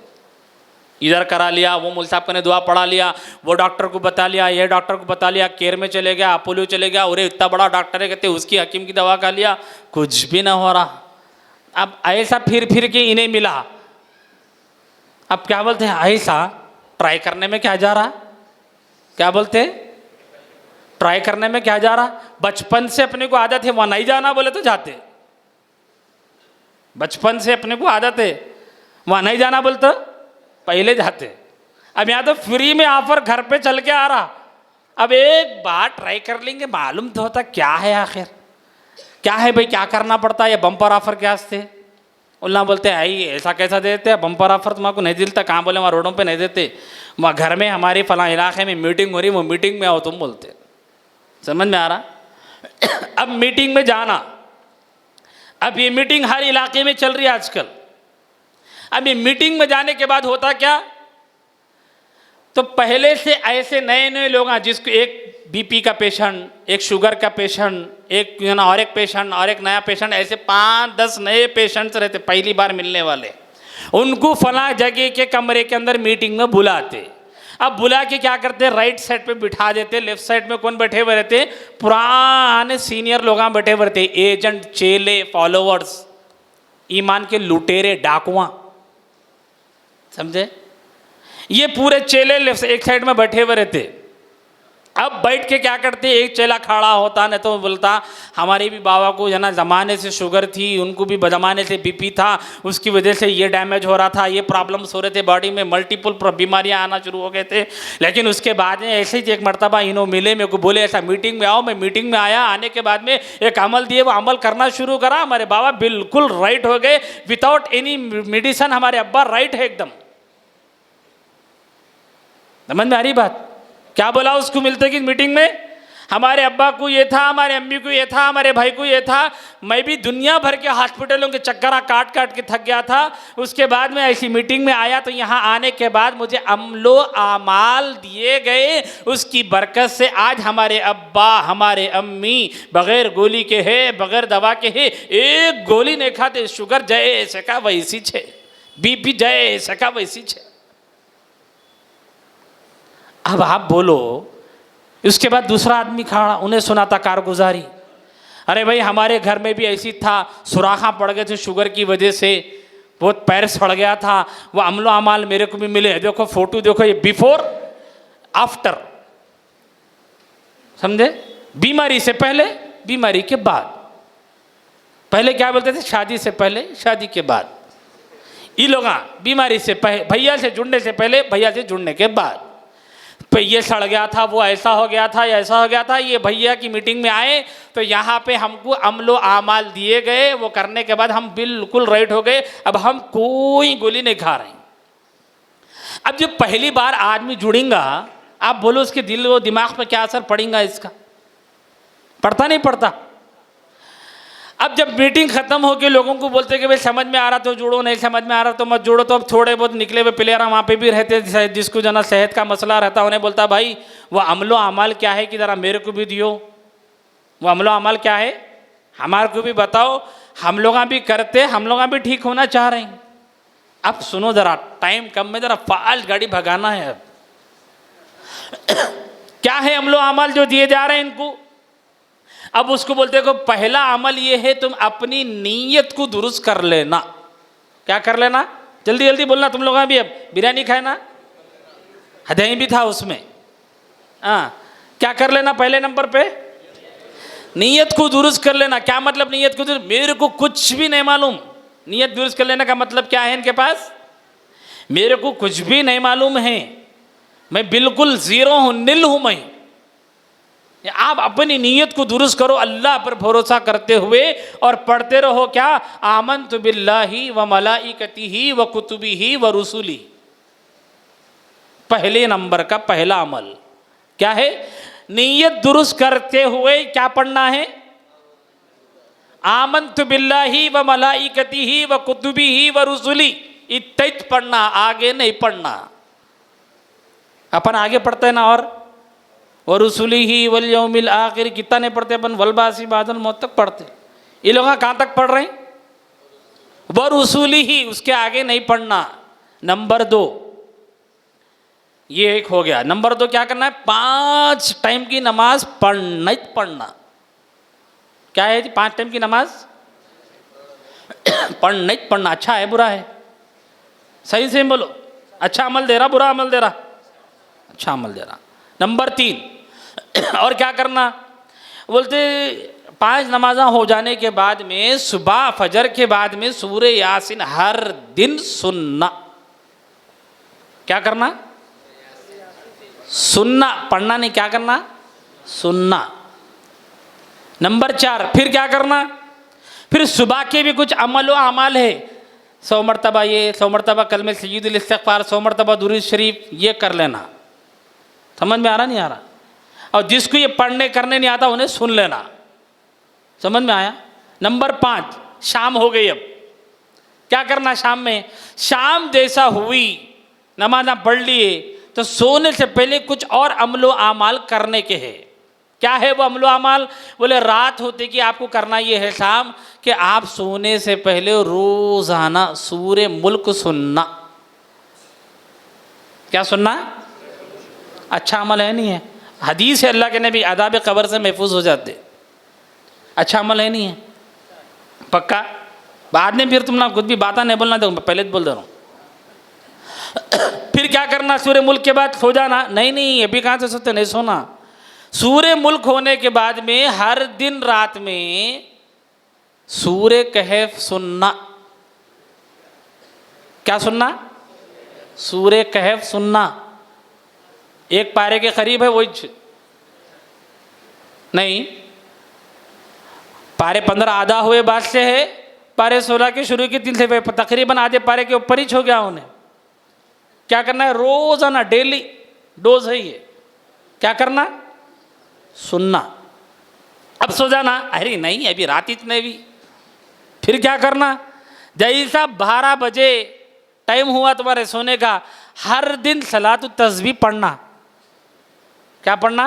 इधर करा लिया, वो मौलवी साहब ने दुआ पढ़ा लिया, वो डॉक्टर को बता लिया, ये डॉक्टर को बता लिया, केयर में चले गया, अपोलो चले गया, अरे इतना बड़ा डॉक्टर है, कहते उसकी हकीम की दवा खा लिया, कुछ भी ना हो रहा। अब ऐसा फिर फिर के इन्हें मिला। अब क्या बोलते हैं? ऐसा ट्राई करने में क्या जा रहा? क्या बोलते हैं? ट्राई करने में क्या जा रहा? बचपन से अपने को आदत है वहाँ नहीं जाना बोले तो जाते, बचपन से अपने को आदत है वहाँ नहीं जाना बोले तो पहले जाते। अब यहाँ तो फ्री में ऑफर घर पे चल के आ रहा, अब एक बार ट्राई कर लेंगे, मालूम तो होता क्या है आखिर, क्या है भाई, क्या करना पड़ता है। ये बम्पर ऑफर क्या हंसते उल्ला बोलते हैं आई ऐसा कैसा देते हैं बम्पर ऑफर, तुम्हारा नहीं दिलता, कहाँ बोले वहाँ रोडों पे नहीं देते, वहाँ घर में हमारे फलां इलाके में मीटिंग हो रही, वो मीटिंग में आओ तुम बोलते। समझ में आ रहा? अब मीटिंग में जाना, अब ये मीटिंग हर इलाके में चल रही है आजकल। अब ये मीटिंग में जाने के बाद होता क्या, तो पहले से ऐसे नए नए लोग हैं जिसको एक बीपी का पेशेंट, एक शुगर का पेशेंट, एक और एक पेशेंट और एक नया पेशेंट, ऐसे 5-10 नए पेशेंट्स रहते पहली बार मिलने वाले, उनको फला जगह के कमरे के अंदर मीटिंग में बुलाते। अब बुला के क्या करते, राइट साइड पे बिठा देते, लेफ्ट साइड में कौन बैठे हुए रहते, पुराने सीनियर लोग बैठे हुए रहते, एजेंट, चेले, फॉलोवर्स, ईमान के लुटेरे, डाकुआ, समझे, ये पूरे चेले लेफ्ट एक साइड में बैठे हुए रहते। अब बैठ के क्या करते, एक चेला खड़ा होता, नहीं तो बोलता हमारे भी बाबा को जना ज़माने से शुगर थी, उनको भी ज़माने से बीपी था, उसकी वजह से ये डैमेज हो रहा था, ये प्रॉब्लम्स हो रहे थे बॉडी में, मल्टीपल बीमारियां आना शुरू हो गए थे। लेकिन उसके बाद में ऐसे ही एक मरतबा इन्हों मिले, मेरे को बोले ऐसा मीटिंग में आओ, मैं मीटिंग में आया, आने के बाद में एक अमल दिए, वो अमल करना शुरू करा, हमारे बाबा बिल्कुल राइट हो गए, विदाउट एनी मेडिसिन हमारे अब्बा राइट है एकदम। समझ में आ रही बात? क्या बोला उसको मिलते कि मीटिंग में, हमारे अब्बा को ये था, हमारे अम्मी को ये था, हमारे भाई को ये था, मैं भी दुनिया भर के हॉस्पिटलों के चक्कर काट काट के थक गया था। उसके बाद में ऐसी मीटिंग में आया, तो यहाँ आने के बाद मुझे अमलो आमाल दिए गए, उसकी बरकत से आज हमारे अब्बा, हमारे अम्मी बगैर गोली के है, बगैर दवा के है, एक गोली नहीं खाते, शुगर जय सका वैसी छे, बीपी जय सका वैसी छे। अब आप बोलो, उसके बाद दूसरा आदमी खड़ा, उन्हें सुनाता कारगुजारी, अरे भाई हमारे घर में भी ऐसी था, सुराखा पड़ गए थे शुगर की वजह से, बहुत पैर सड़ गया था, वो अमलो अमाल मेरे को भी मिले, देखो फोटो देखो, ये बिफोर आफ्टर, समझे, बीमारी से पहले, बीमारी के बाद। पहले क्या बोलते थे, शादी से पहले, शादी के बाद। ये लोग बीमारी से पहले, भैया से जुड़ने से पहले, भैया से जुड़ने के बाद, पे ये सड़ गया था, वो ऐसा हो गया था, ऐसा हो गया था, ये भैया की मीटिंग में आए तो यहाँ पे हमको अमलो आमाल दिए गए, वो करने के बाद हम बिल्कुल राइट हो गए, अब हम कोई गोली नहीं खा रहे। अब जब पहली बार आदमी जुड़ेगा, आप बोलो उसके दिल व दिमाग पे क्या असर पड़ेगा इसका, पड़ता नहीं पड़ता? अब जब मीटिंग खत्म हो के लोगों को बोलते कि भाई समझ में आ रहा तो जुड़ो, नहीं समझ में आ रहा तो मत जुड़ो, तो अब थोड़े बहुत निकले हुए प्लेयर वहाँ पे भी रहते हैं जिसको जना सेहत का मसला रहता, उन्हें बोलता भाई वो अमलो अमाल क्या है कि ज़रा मेरे को भी दियो, वो अमलो अमाल क्या है हमारे को भी बताओ, हम लोग भी करते, हम लोग भी ठीक होना चाह रहे हैं। अब सुनो ज़रा, टाइम कम में ज़रा फास्ट गाड़ी भगाना है। अब क्या है अमलो अमाल जो दिए जा रहे हैं इनको? अब उसको बोलते को पहला अमल ये है, तुम अपनी नीयत को दुरुस्त कर लेना। क्या कर लेना? जल्दी जल्दी बोलना तुम लोग भी। अब बिरयानी खाए ना, दही भी था उसमें। हाँ, क्या कर लेना पहले नंबर पे? नीयत को दुरुस्त कर लेना। क्या मतलब नीयत को दुरुस्त? मेरे को कुछ भी नहीं मालूम, नीयत दुरुस्त कर लेने का मतलब क्या है इनके पास? मेरे को कुछ भी नहीं मालूम है, मैं बिल्कुल जीरो हूँ, निल हूँ मैं। आप अपनी नीयत को दुरुस्त करो अल्लाह पर भरोसा करते हुए और पढ़ते रहो क्या? आमनतु बिल्लाहि व मलाइकतिही व कुतुबिही व रुसुली। पहले नंबर का पहला अमल क्या है? नीयत दुरुस्त करते हुए क्या पढ़ना है? आमनतु बिल्लाहि व मलाइकतिही व कुतुबिही व रुसुली। इतना पढ़ना, आगे नहीं पढ़ना। अपन आगे पढ़ते हैं ना, और रुसुलिही वल यौमिल आखिर कितना नहीं पढ़ते अपन? वलबासी बादल मौत तक पढ़ते। ये लोग कहाँ तक पढ़ रहे हैं? व रुसुलिही, उसके आगे नहीं पढ़ना। नंबर 2 ये एक हो गया। नंबर 2 क्या करना है? 5 टाइम की नमाज पढ़ना ही पढ़ना। क्या है जी? 5 टाइम की नमाज पढ़ना ही पढ़ना। अच्छा है बुरा है? सही से बोलो। अच्छा अमल दे रहा, बुरा अमल दे रहा? अच्छा अमल देना। नंबर 3 और क्या करना, बोलते 5 नमाज़ा हो जाने के बाद में सुबह फजर के बाद में सूरे यासीन हर दिन सुनना। क्या करना, सुनना, पढ़ना नहीं, क्या करना, सुनना। नंबर 4 फिर क्या करना, फिर सुबह के भी कुछ अमल व अमाल है, 100 मरतबा ये, 100 मरतबा कलमे सय्यदुल इस्तिग़फ़ार, 100 मरतबा दुरूद शरीफ, ये कर लेना। समझ में आ रहा नहीं आ रहा? और जिसको ये पढ़ने करने नहीं आता उन्हें सुन लेना। समझ में आया? नंबर 5 शाम हो गई, अब क्या करना शाम में, शाम जैसा हुई नमाज़ पढ़ लिए तो सोने से पहले कुछ और अमलो आमाल करने के हैं। क्या है वो अमलो आमाल, बोले रात होते कि आपको करना ये है शाम कि आप सोने से पहले रोज़ाना सूरे मुल्क सुनना। क्या सुनना? अच्छा अमल है नहीं है? हदीस है अल्लाह के नबी अदाब कब्र से महफूज हो जाते। अच्छा अमल है नहीं है? पक्का? बाद में फिर तुम ना खुद भी बातें नहीं बोलना, देखो मैं पहले तो बोल दे रहा हूँ। फिर क्या करना, सूरे मुल्क के बाद सो जाना? नहीं, अभी कहाँ से सोते, नहीं सोना। सूरे मुल्क होने के बाद में हर दिन रात में सूरे कहफ सुनना। क्या सुनना? सूरे कहफ सुनना। 1 पारे के करीब है, वही नहीं, पारे 15 आधा हुए बाद से है, पारे 16 के शुरू की 3 से तकरीबन आधे पारे के ऊपर ही हो गया उन्हें। क्या करना है, रोजाना डेली डोज है ये। क्या करना? सुनना। अब सो जाना, अरे नहीं अभी रात इतने भी। फिर क्या करना, जैसा 12 बजे टाइम हुआ तुम्हारे सोने का, हर दिन सलातु तस्बीह पढ़ना। क्या पढ़ना?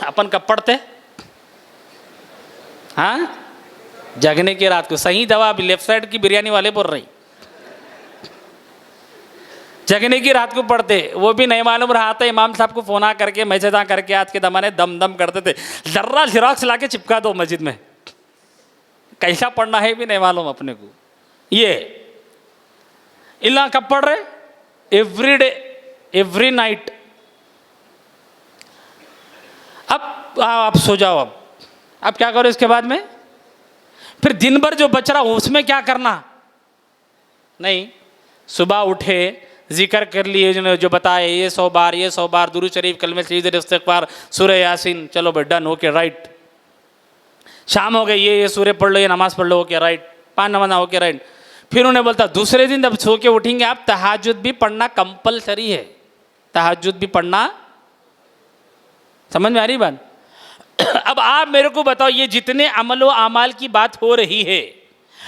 अपन कब पढ़ते? हाँ, जगने की रात को। सही दवा अभी लेफ्ट साइड की बिरयानी वाले बोल रही, जगने की रात को पढ़ते। वो भी नहीं मालूम रहा था, इमाम साहब को फोन करके मैसेज करके आज के दमाने दम दम करते थे, जर्रा जिराक्स ला के चिपका दो मस्जिद में। कैसा पढ़ना है भी नहीं मालूम अपने को। ये इल्ला कब पढ़ रहे? Every day, every night. अब आप सो जाओ। अब क्या करो इसके बाद में? फिर दिन भर जो बच रहा उसमें क्या करना? नहीं, सुबह उठे जिक्र कर लिए जो बताए, ये 100 बार, ये 100 बार दुरूद शरीफ, कलमे सय्यदुल इस्तिग़फ़ार, सूरह यासीन, चलो भाई डन, ओके राइट। शाम हो गई, ये सूरह पढ़ लो, ये नमाज पढ़ लो, ओके राइट। 5 नमाज़, ओके राइट। फिर उन्हें बोलता दूसरे दिन जब सो के उठेंगे आप, तहज्जुद भी पढ़ना कंपलसरी है। तहज्जुद भी पढ़ना। समझ में आ रही बात? अब आप मेरे को बताओ, ये जितने अमल व आमाल की बात हो रही है,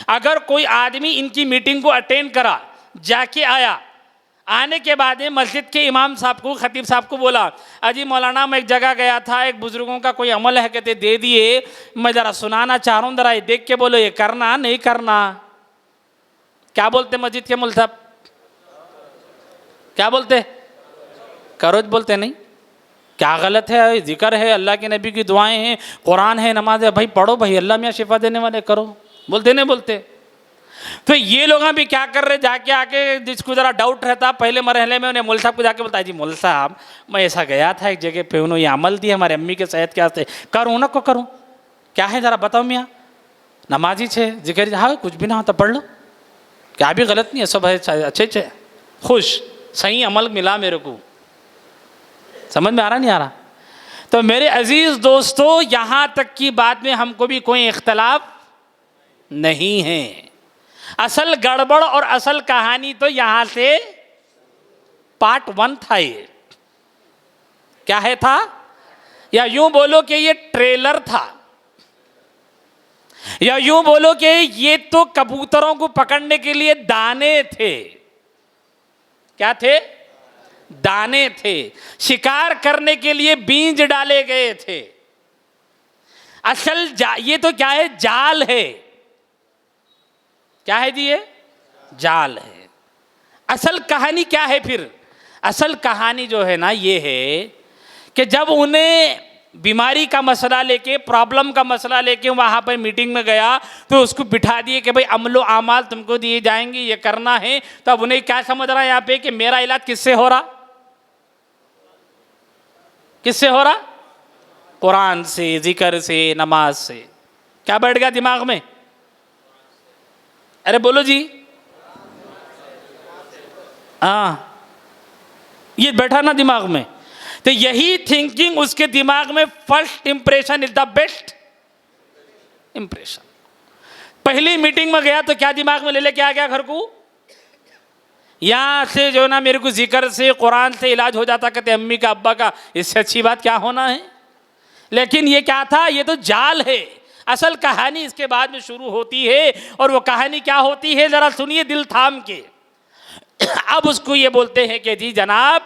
अगर कोई आदमी इनकी मीटिंग को अटेंड करा, जाके आया, आने के बाद में मस्जिद के इमाम साहब को, खतीब साहब को बोला, अजी मौलाना मैं एक जगह गया था, एक बुजुर्गों का कोई अमल है, कहते दे दिए, मैं ज़रा सुनाना चाह रहा हूँ, ज़रा देख के बोलो ये करना नहीं करना। क्या बोलते मस्जिद के मौलवी साहब? क्या बोलते? करो बोलते नहीं? क्या गलत है? जिक्र है, अल्लाह के नबी की दुआएं हैं, कुरान है, नमाज है, भाई पढ़ो भाई, अल्लाह मियाँ शिफा देने वाले, करो। बोलते नहीं बोलते? तो ये लोग भी क्या कर रहे, जाके आके जिसको ज़रा डाउट रहता पहले मरहले में, उन्हें मौलवी साहब को जाके बोलता है, जी मौलवी साहब मैं ऐसा गया था एक जगह पे, उन्होंने ये अमल दिया हमारे अम्मी के सेहत के वास्ते, करूँ ना को करूँ? क्या है ज़रा बताओ मियाँ? नमाजी छे, जिक्र, हाँ कुछ भी ना होता पढ़ लो, क्या भी गलत नहीं है, सब है अच्छे खुश, सही अमल मिला मेरे को। समझ में आ रहा नहीं आ रहा? तो मेरे अजीज़ दोस्तों, यहाँ तक की बात में हमको भी कोई इख्तलाफ नहीं है। असल गड़बड़ और असल कहानी तो यहाँ से पार्ट 1 था। ये क्या है था, या यूं बोलो कि ये ट्रेलर था, या यूं बोलो कि ये तो कबूतरों को पकड़ने के लिए दाने थे। क्या थे? दाने थे, शिकार करने के लिए बीज डाले गए थे। असल ये तो क्या है? जाल है। क्या है जी? ये जाल है। असल कहानी क्या है फिर? असल कहानी जो है ना, ये है कि जब उन्हें बीमारी का मसला लेके, प्रॉब्लम का मसला लेके वहाँ पर मीटिंग में गया, तो उसको बिठा दिए कि भाई अमलो आमाल तुमको दिए जाएंगे, ये करना है। तो अब उन्हें क्या समझ रहा है यहाँ पे कि मेरा इलाज किससे हो रहा? किससे हो रहा? कुरान से, जिक्र से, नमाज से। क्या बैठ गया दिमाग में? अरे बोलो जी। हाँ, ये बैठा ना दिमाग में, तो यही थिंकिंग उसके दिमाग में first impression is the best impression. पहली मीटिंग में गया तो क्या दिमाग में ले लेके आ गया घर को? यहां से जो ना मेरे को जिक्र से, कुरान से इलाज हो जाता, कहते अम्मी का, अब्बा का, इससे अच्छी बात क्या होना है। लेकिन ये क्या था? ये तो जाल है। असल कहानी इसके बाद में शुरू होती है, और वो कहानी क्या होती है जरा सुनिए दिल थाम के। अब उसको ये बोलते हैं कि जी जनाब,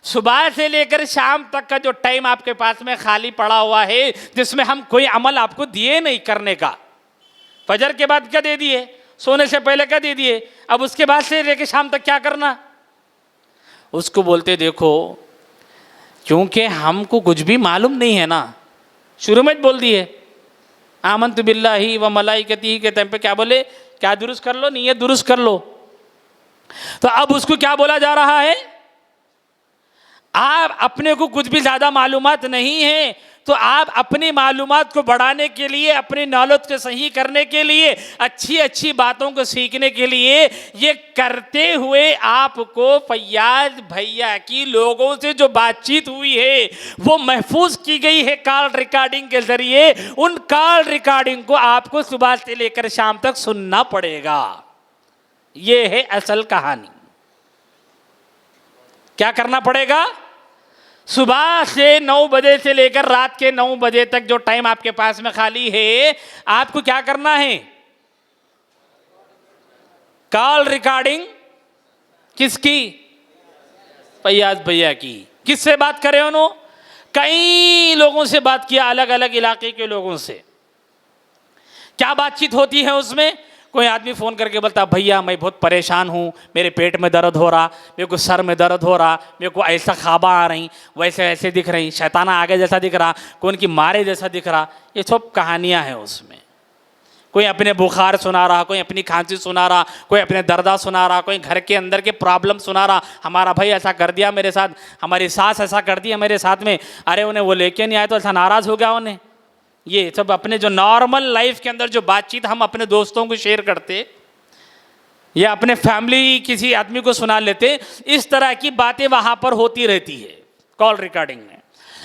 सुबह से लेकर शाम तक का जो टाइम आपके पास में खाली पड़ा हुआ है, जिसमें हम कोई अमल आपको दिए नहीं करने का, फजर के बाद क्या दे दिए, सोने से पहले क्या दे दिए, अब उसके बाद से लेकर शाम तक क्या करना? उसको बोलते देखो, क्योंकि हमको कुछ भी मालूम नहीं है ना, शुरू में बोल दिए आमन्तु बिल्लाहि व मलाइकतिही के टाइम पे क्या बोले? क्या दुरुस्त कर लो, नीयत दुरुस्त कर लो। तो अब उसको क्या बोला जा रहा है? आप अपने को कुछ भी ज्यादा मालूमात नहीं है, तो आप अपनी मालूमात को बढ़ाने के लिए, अपनी नॉलेज को सही करने के लिए, अच्छी अच्छी बातों को सीखने के लिए, ये करते हुए आपको फैयाज भैया की लोगों से जो बातचीत हुई है वो महफूज की गई है कॉल रिकॉर्डिंग के जरिए। उन कॉल रिकॉर्डिंग को आपको सुबह से लेकर शाम तक सुनना पड़ेगा। ये है असल कहानी। क्या करना पड़ेगा? सुबह से 9 बजे से लेकर रात के 9 बजे तक जो टाइम आपके पास में खाली है, आपको क्या करना है? कॉल रिकॉर्डिंग किसकी? फैयाज भैया की। किससे बात करें उन्होंने? कई लोगों से बात किया, अलग अलग इलाके के लोगों से। क्या बातचीत होती है उसमें? कोई आदमी फ़ोन करके बोलता भैया मैं बहुत परेशान हूँ, मेरे पेट में दर्द हो रहा, मेरे को सर में दर्द हो रहा, मेरे को ऐसा ख्वाबा आ रही, वैसे ऐसे दिख रही, शैताना आगे जैसा दिख रहा, कोई उनकी मारे जैसा दिख रहा। ये सब कहानियाँ हैं उसमें। कोई अपने बुखार सुना रहा, कोई अपनी खांसी सुना रहा, कोई अपने दर्दा सुना रहा, कोई घर के अंदर के प्रॉब्लम सुना रहा, हमारा भाई ऐसा कर दिया मेरे साथ, हमारी सास ऐसा कर दिया मेरे साथ में, अरे उन्हें वो लेके नहीं आए तो ऐसा नाराज़ हो गया उन्हें। ये सब अपने जो नॉर्मल लाइफ के अंदर जो बातचीत हम अपने दोस्तों को शेयर करते या अपने फैमिली किसी आदमी को सुना लेते, इस तरह की बातें वहां पर होती रहती है कॉल रिकॉर्डिंग में।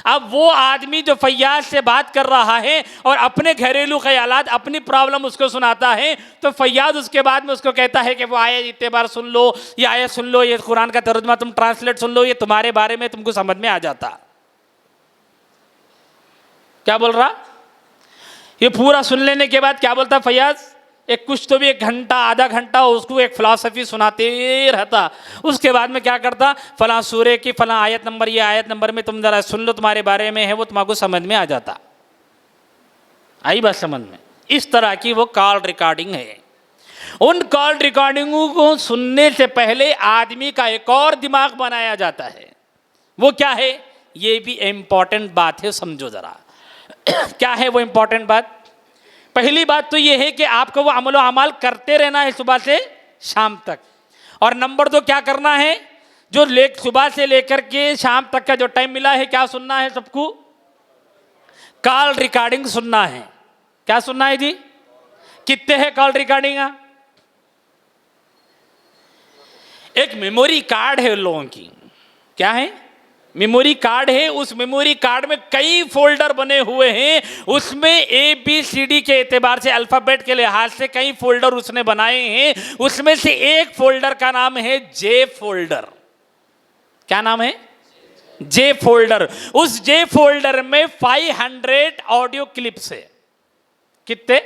अब वो आदमी जो फैयाज से बात कर रहा है और अपने घरेलू ख्यालात, अपनी प्रॉब्लम उसको सुनाता है, तो फैयाज उसके बाद में उसको कहता है कि वो आयत इतने बार सुन लो, ये आयत सुन लो, ये कुरान का तर्जुमा तुम ट्रांसलेट सुन लो, ये तुम्हारे बारे में तुमको समझ में आ जाता। क्या बोल रहा? ये पूरा सुन लेने के बाद क्या बोलता फैयाज? एक कुछ तो भी 1 घंटा आधा घंटा उसको एक फिलॉसफी सुनाते रहता। उसके बाद में क्या करता? फलां सूरे की फलां आयत नंबर, ये आयत नंबर में तुम जरा सुन लो, तुम्हारे बारे में है, वो तुम्हारे समझ में आ जाता। आई बात समझ में? इस तरह की वो कॉल रिकॉर्डिंग है। उन कॉल रिकॉर्डिंगों को सुनने से पहले आदमी का एक और दिमाग बनाया जाता है। वो क्या है? ये भी इंपॉर्टेंट बात है, समझो जरा। क्या है वो इंपॉर्टेंट बात? पहली बात तो ये है कि आपको वो अमलो अमाल करते रहना है सुबह से शाम तक। और नंबर 2 क्या करना है? जो सुबह से लेकर के शाम तक का जो टाइम मिला है, क्या सुनना है सबको? कॉल रिकॉर्डिंग सुनना है। क्या सुनना है जी? कितने हैं कॉल रिकॉर्डिंग? एक मेमोरी कार्ड है लोगों की। क्या है? मेमोरी कार्ड है। उस मेमोरी कार्ड में कई फोल्डर बने हुए हैं। उसमें ABCD के एतबार से, अल्फाबेट के लिहाज से कई फोल्डर उसने बनाए हैं। उसमें से एक फोल्डर का नाम है J फोल्डर। क्या नाम है? J folder. उस J फोल्डर में 500 ऑडियो क्लिप्स है। कितने?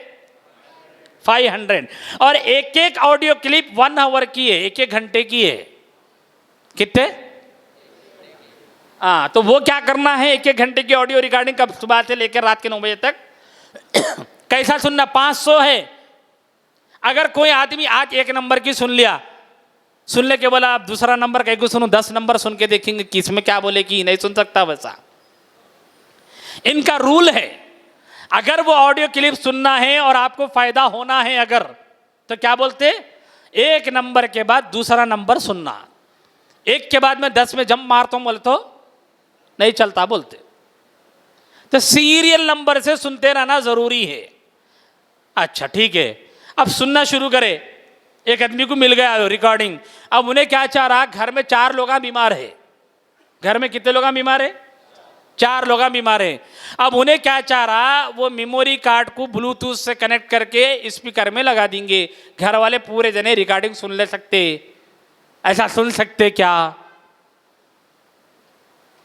500। और एक एक ऑडियो क्लिप 1 आवर की है, 1-1 घंटे की है। कितने? तो वो क्या करना है? 1-1 घंटे की ऑडियो रिकॉर्डिंग कब? सुबह से लेकर रात के 9 बजे तक। कैसा सुनना? 500 है। अगर कोई आदमी आज 1 नंबर की सुन लिया, सुनने के बोला आप दूसरा नंबर कहीं को सुनो, 10 नंबर सुन के देखेंगे किसमें क्या बोले कि नहीं सुन सकता। वैसा इनका रूल है। अगर वो ऑडियो क्लिप सुनना है और आपको फायदा होना है अगर, तो क्या बोलते? 1 नंबर के बाद दूसरा नंबर सुनना। 1 के बाद में 10 में जंप मारता हूं बोले तो नहीं चलता बोलते। तो सीरियल नंबर से सुनते रहना जरूरी है। अच्छा ठीक है, अब सुनना शुरू करे। एक आदमी को मिल गया रिकॉर्डिंग, अब उन्हें क्या चाह रहा, घर में 4 लोग बीमार है। घर में कितने लोग बीमार है? 4 लोग बीमार है। अब उन्हें क्या चाह रहा, वो मेमोरी कार्ड को ब्लूटूथ से कनेक्ट करके स्पीकर में लगा देंगे, घर वाले पूरे जने रिकॉर्डिंग सुन ले सकते। ऐसा सुन सकते क्या?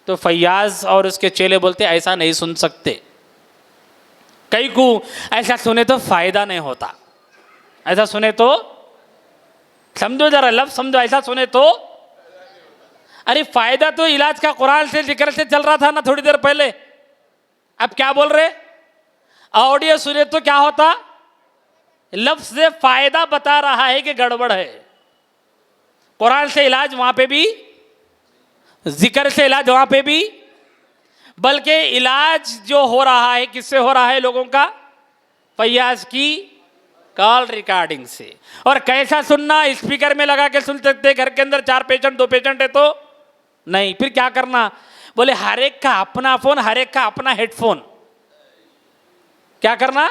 तो फैयाज और उसके चेले बोलते ऐसा नहीं सुन सकते। कई को ऐसा सुने तो फायदा नहीं होता, ऐसा सुने तो, समझो जरा लफ्ज समझो, ऐसा सुने तो, अरे फायदा तो इलाज का कुरान से जिक्र से चल रहा था ना थोड़ी देर पहले। अब क्या बोल रहे? ऑडियो सुने तो क्या होता? लफ्ज से फायदा बता रहा है कि गड़बड़ है। कुरान से इलाज वहां पे भी, जिक्र से इलाज वहां पे भी, बल्कि इलाज जो हो रहा है किससे हो रहा है लोगों का? फैयाज की कॉल रिकॉर्डिंग से। और कैसा सुनना? स्पीकर में लगा के सुन सकते। घर के अंदर 4 पेशेंट 2 पेशेंट है तो नहीं। फिर क्या करना? बोले हर एक का अपना फोन, हर एक का अपना हेडफोन। क्या करना?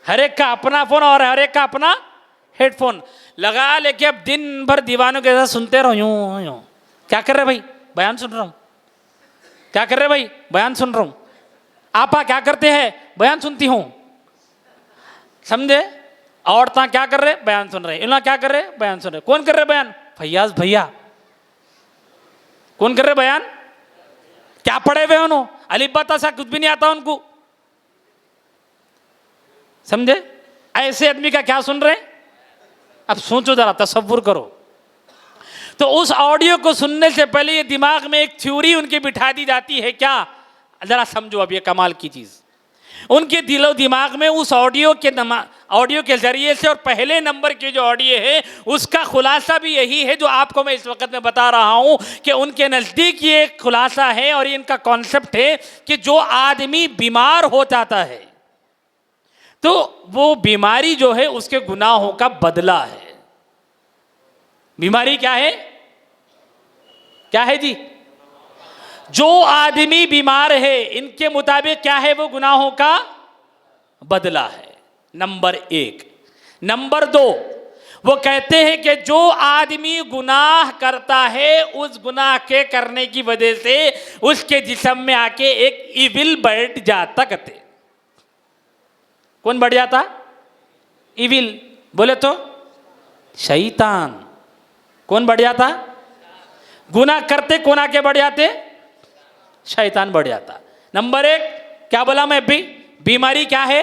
हर एक का अपना फोन और हर एक का अपना हेडफोन लगा लेके अब दिन भर दीवानों के साथ सुनते रहो यूं यूं। क्या कर रहे भाई? बयान सुन रहा हूं। क्या कर रहे भाई? बयान सुन रहा हूं। आपा क्या करते हैं? बयान सुनती हूं। समझे? औरतां क्या कर रहे? बयान सुन रहे। इन्होंने क्या कर रहे? बयान सुन रहे। कौन कर रहे बयान? फैयाज भैया। कौन कर रहे बयान? क्या पढ़े हुए उन्होंने? अलीबा सा कुछ भी नहीं आता उनको। समझे? ऐसे आदमी का क्या सुन रहे? अब सोचो जरा, तसव्वुर करो। तो उस ऑडियो को सुनने से पहले ये दिमाग में एक थ्योरी उनकी बिठा दी जाती है। क्या? जरा समझो अब ये कमाल की चीज। उनके दिलो दिमाग में उस ऑडियो के जरिए से, और पहले नंबर की जो ऑडियो है उसका खुलासा भी यही है जो आपको मैं इस वक्त में बता रहा हूं कि उनके नजदीक ये खुलासा है और ये इनका कॉन्सेप्ट है कि जो आदमी बीमार हो जाता है तो वो बीमारी जो है उसके गुनाहों का बदला है। बीमारी क्या है? क्या है जी? जो आदमी बीमार है इनके मुताबिक क्या है? वो गुनाहों का बदला है, नंबर 1। नंबर 2, वो कहते हैं कि जो आदमी गुनाह करता है उस गुनाह के करने की वजह से उसके जिस्म में आके एक इविल बैठ जाता। कहते कौन बढ़ जाता? इविल। बोले तो शैतान। कौन बढ़ जाता? गुनाह करते कौन आके बढ़ जाते? शैतान बढ़ जाता। नंबर 1 क्या बोला मैं भी? बीमारी क्या है?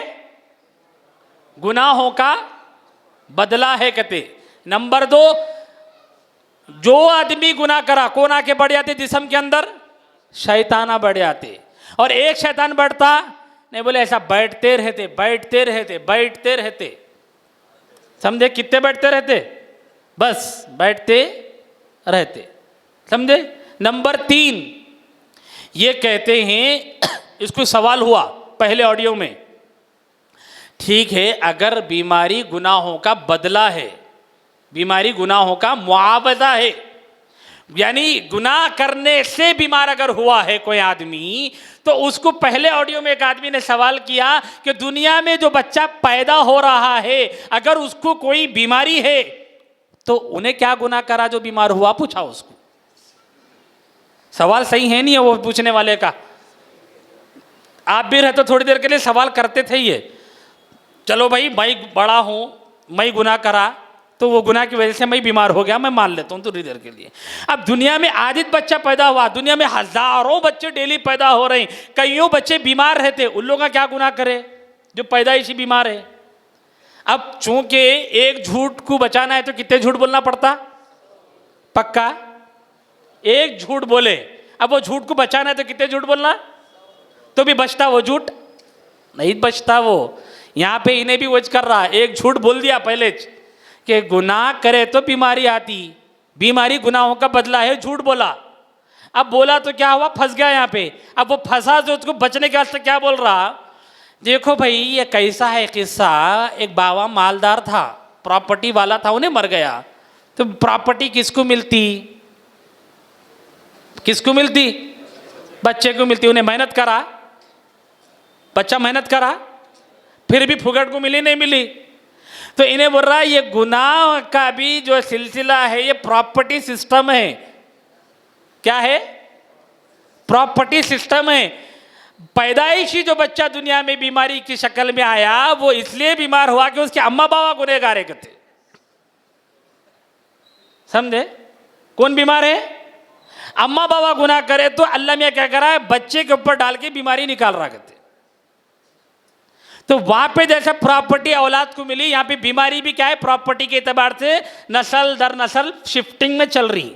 गुनाहों का बदला है कहते। नंबर 2, जो आदमी गुनाह करा कौन आके बढ़ जाते जिस्म के अंदर? शैताना बढ़ जाते। और एक शैतान बढ़ता नहीं, बोले ऐसा बैठते रहते बैठते रहते बैठते रहते। समझे? कितने बैठते रहते? बस बैठते रहते। समझे? नंबर 3 ये कहते हैं, इसको सवाल हुआ पहले ऑडियो में, ठीक है अगर बीमारी गुनाहों का बदला है, बीमारी गुनाहों का मुआवजा है, यानी गुनाह करने से बीमार अगर हुआ है कोई आदमी, तो उसको पहले ऑडियो में एक आदमी ने सवाल किया कि दुनिया में जो बच्चा पैदा हो रहा है अगर उसको कोई बीमारी है तो उन्हें क्या गुनाह करा जो बीमार हुआ? पूछा उसको। सवाल सही है नहीं है वो पूछने वाले का? आप भी रहते थोड़ी देर के लिए सवाल करते थे ये, चलो भाई मैं बड़ा हूं, मैं गुनाह करा तो वो गुनाह की वजह से मैं बीमार हो गया, मैं मान लेता हूं थोड़ी देर के लिए। अब दुनिया में आदित बच्चा पैदा हुआ, दुनिया में हजारों बच्चे डेली पैदा हो रहे हैं, कईयों बच्चे बीमार रहते, उन लोगों का क्या गुनाह करे जो पैदाइशी बीमार है? अब चूंकि एक झूठ को बचाना है तो कितने झूठ बोलना पड़ता? पक्का एक झूठ बोले। अब वो झूठ को बचाना है तो कितने झूठ बोलना? तो भी बचता वो झूठ नहीं बचता वो। यहां पे इन्हें भी वज कर रहा है, एक झूठ बोल दिया पहले कि गुनाह करे तो बीमारी आती, बीमारी गुनाहों का बदला है, झूठ बोला। अब बोला तो क्या हुआ? फंस गया यहाँ पे। अब वो फंसा जो उसको बचने के वास्ते क्या बोल रहा? देखो भाई ये कैसा है किस्सा, एक बाबा मालदार था, प्रॉपर्टी वाला था, उन्हें मर गया तो प्रॉपर्टी किसको मिलती? किसको मिलती? बच्चे को मिलती, उन्हें मेहनत करा, बच्चा मेहनत करा, फिर भी फुकट को मिली नहीं मिली, तो इन्हें बोल रहा है ये गुनाह का भी जो सिलसिला है ये प्रॉपर्टी सिस्टम है। क्या है? प्रॉपर्टी सिस्टम है। पैदाइशी जो बच्चा दुनिया में बीमारी की शक्ल में आया वो इसलिए बीमार हुआ कि उसके अम्मा बाबा गुनहगार थे। समझे? कौन बीमार है? अम्मा बाबा गुनाह करे तो अल्लाह मियां क्या करा है, बच्चे के ऊपर डाल के बीमारी निकाल रहा करते। तो वहां पे जैसा प्रॉपर्टी औलाद को मिली, यहां पे बीमारी भी क्या है, प्रॉपर्टी के एतबार से नस्ल दर नस्ल शिफ्टिंग में चल रही।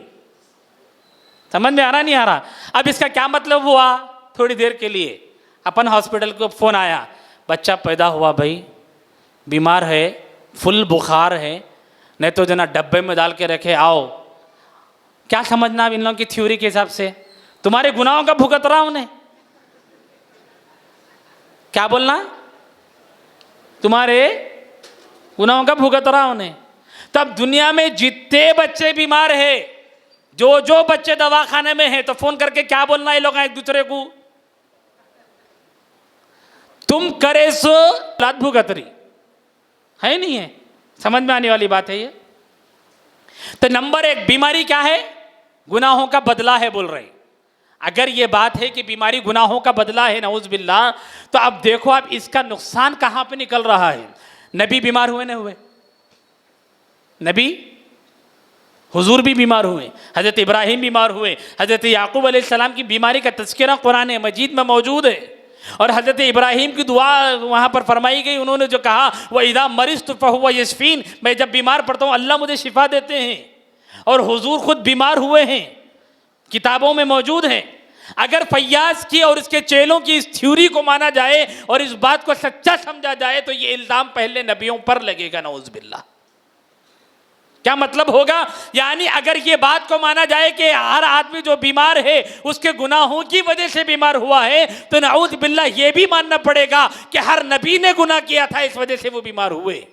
समझ में आ रहा नहीं आ रहा? अब इसका क्या मतलब हुआ? थोड़ी देर के लिए अपन हॉस्पिटल को फोन आया, बच्चा पैदा हुआ भाई, बीमार है, फुल बुखार है, नहीं तो जना डब्बे में डाल के रखे, आओ। क्या समझना इन लोगों की थ्योरी के हिसाब से? तुम्हारे गुनाहों का भुगत रहा उन्हें। क्या बोलना? तुम्हारे गुनाहों का भुगत रहा उन्हें। तब दुनिया में जितने बच्चे बीमार है, जो बच्चे दवाखाने में हैं, तो फोन करके क्या बोलना ये लोग एक दूसरे को, तुम करे सो औलाद भुगत रही है, नहीं है? समझ में आने वाली बात है ये। तो नंबर एक, बीमारी क्या है? गुनाहों का बदला है बोल रहे। अगर ये बात है कि बीमारी गुनाहों का बदला है, नऊज़ बिल्लाह, तो अब देखो आप इसका नुकसान कहां पे निकल रहा है। नबी बीमार हुए न हुए? नबी हुजूर भी बीमार हुए, हज़रत इब्राहिम बीमार हुए, हज़रत याकूब अलैहिस्सलाम की बीमारी का तज़किरा कुरान मजीद में मौजूद है। और हज़रत इब्राहिम की दुआ वहाँ पर फरमाई गई, उन्होंने जो कहा वह इदा मरिज़्तु फहुव यशफ़ीन, मैं जब बीमार पड़ता हूँ अल्लाह मुझे शिफा देते हैं। और हुजूर खुद बीमार हुए हैं, किताबों में मौजूद हैं। अगर फैयाज की और इसके चेलों की इस थ्योरी को माना जाए और इस बात को सच्चा समझा जाए तो ये इल्ज़ाम पहले नबियों पर लगेगा, नऊज़ बिल्लाह। क्या मतलब होगा? यानी अगर ये बात को माना जाए कि हर आदमी जो बीमार है उसके गुनाहों की वजह से बीमार हुआ है, तो नऊज़ बिल्लाह ये भी मानना पड़ेगा कि हर नबी ने गुनाह किया था, इस वजह से वो बीमार हुए।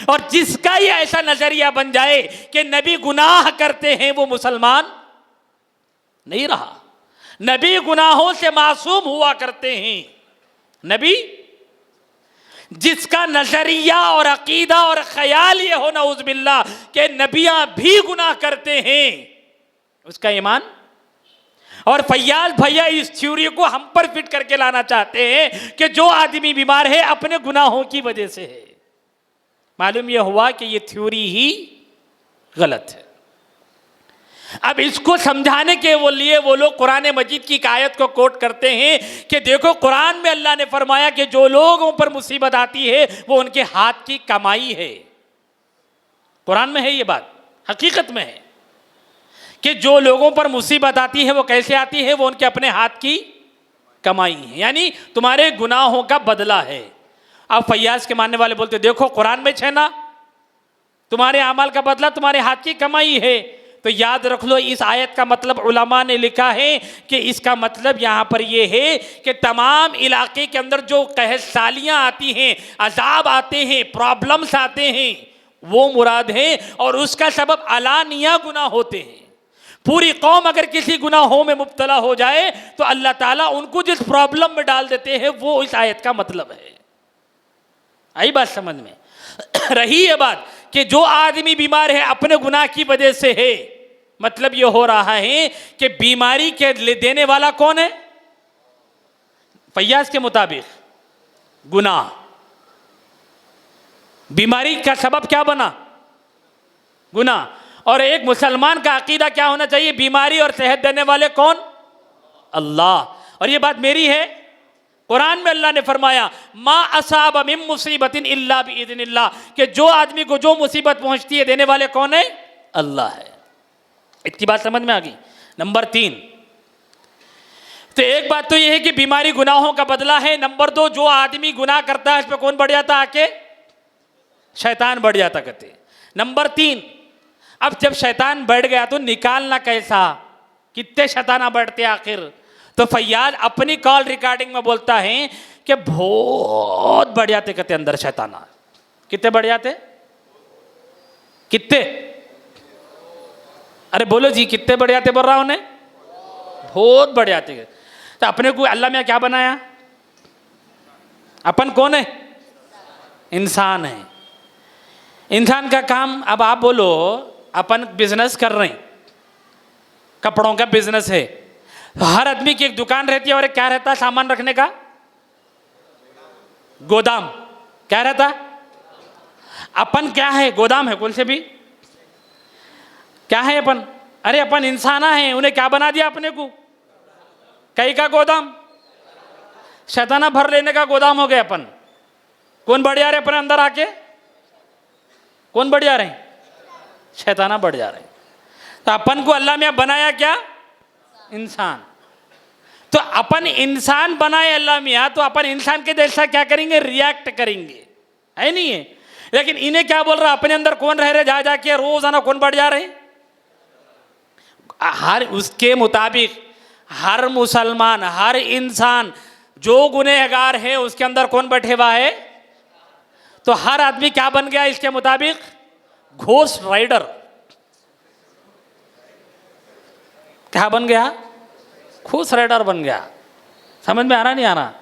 और जिसका ये ऐसा नजरिया बन जाए कि नबी गुनाह करते हैं वो मुसलमान नहीं रहा। नबी गुनाहों से मासूम हुआ करते हैं। नबी जिसका नजरिया और अकीदा और ख्याल ये हो नऊज़ बिल्लाह कि नबियां भी गुनाह करते हैं, उसका ईमान। और फैयाज भैया इस थ्योरी को हम पर फिट करके लाना चाहते हैं कि जो आदमी बीमार है अपने गुनाहों की वजह से है। मालूम यह हुआ कि यह थ्योरी ही गलत है। अब इसको समझाने के लिए वो लोग कुरान मजीद की एक आयत को कोट करते हैं कि देखो कुरान में अल्लाह ने फरमाया कि जो लोगों पर मुसीबत आती है वो उनके हाथ की कमाई है। कुरान में है ये बात, हकीकत में है कि जो लोगों पर मुसीबत आती है वो कैसे आती है, वो उनके अपने हाथ की कमाई है, यानी तुम्हारे गुनाहों का बदला है। अब फैयाज के मानने वाले बोलते देखो कुरान में है ना, तुम्हारे अमाल का बदला तुम्हारे हाथ की कमाई है। तो याद रख लो इस आयत का मतलब उलमा ने लिखा है कि इसका मतलब यहाँ पर यह है कि तमाम इलाके के अंदर जो कहसालियाँ आती हैं, अजाब आते हैं, प्रॉब्लम्स आते हैं, वो मुराद है। और उसका सबब अलानिया गुनाह होते हैं। पूरी कौम अगर किसी गुनाहों में मुब्तला हो जाए तो अल्लाह ताला उनको जिस प्रॉब्लम में डाल देते हैं वो इस आयत का मतलब है। आई बात समझ में? रही ये बात कि जो आदमी बीमार है अपने गुनाह की वजह से है, मतलब ये हो रहा है कि बीमारी के देने वाला कौन है? फैयाज के मुताबिक गुनाह। बीमारी का सबब क्या बना? गुनाह। और एक मुसलमान का अकीदा क्या होना चाहिए? बीमारी और सेहत देने वाले कौन? अल्लाह। और ये बात मेरी है, कुरान में अल्लाह ने फरमाया मा असाब मिन मुसीबतिन इल्ला बिइज़्निल्लाह, कि जो आदमी को जो मुसीबत पहुंचती है देने वाले कौन है? अल्लाह है। इतनी बात समझ में आ गई। नंबर 3, तो एक बात तो यह है कि बीमारी गुनाहों का बदला है। नंबर 2, जो आदमी गुनाह करता है इस पर कौन बढ़ जाता? आके शैतान बढ़ जाता कहते। नंबर 3, अब जब शैतान बढ़ गया तो निकालना कैसा? कितने शैताना बढ़ते आखिर? तो फैयाज अपनी कॉल रिकॉर्डिंग में बोलता है कि बहुत बढ़ जाते कहते अंदर शैताना। कितने बढ़ जाते? कितने? अरे बोलो जी, कितने बढ़ जाते बोल रहा हूं? बहुत बढ़ जाते हैं। तो अपने को अल्लाह में क्या बनाया? अपन कौन है? इंसान है। इंसान का काम, अब आप बोलो अपन बिजनेस कर रहे हैं, कपड़ों का बिजनेस है, हर आदमी की एक दुकान रहती है और एक क्या रहता है सामान रखने का? गोदाम। क्या रहता? अपन क्या है? गोदाम है। कौन से भी क्या है अपन? अरे अपन इंसान है, उन्हें क्या बना दिया अपने को? कई का गोदाम, शैताना भर लेने का गोदाम हो गया अपन। कौन बढ़ जा रहे अपने अंदर आके? कौन बढ़ जा रहे? शैताना बढ़ जा रहे। तो अपन को अल्लाह ने बनाया क्या? इंसान। तो अपन इंसान बनाए अल्लाह मियाँ, तो अपन इंसान के जैसा क्या करेंगे? रिएक्ट करेंगे, है नहीं है? लेकिन इन्हें क्या बोल रहा? अपने अंदर कौन रह रहे? जा जाके रोजाना कौन बढ़ जा रहे? हर उसके मुताबिक हर मुसलमान, हर इंसान जो गुनहगार है उसके अंदर कौन बैठे हुआ है? तो हर आदमी क्या बन गया इसके मुताबिक? Ghost rider. क्या बन गया? घोस्ट राइडर बन गया। समझ में आ रहा नहीं आ रहा?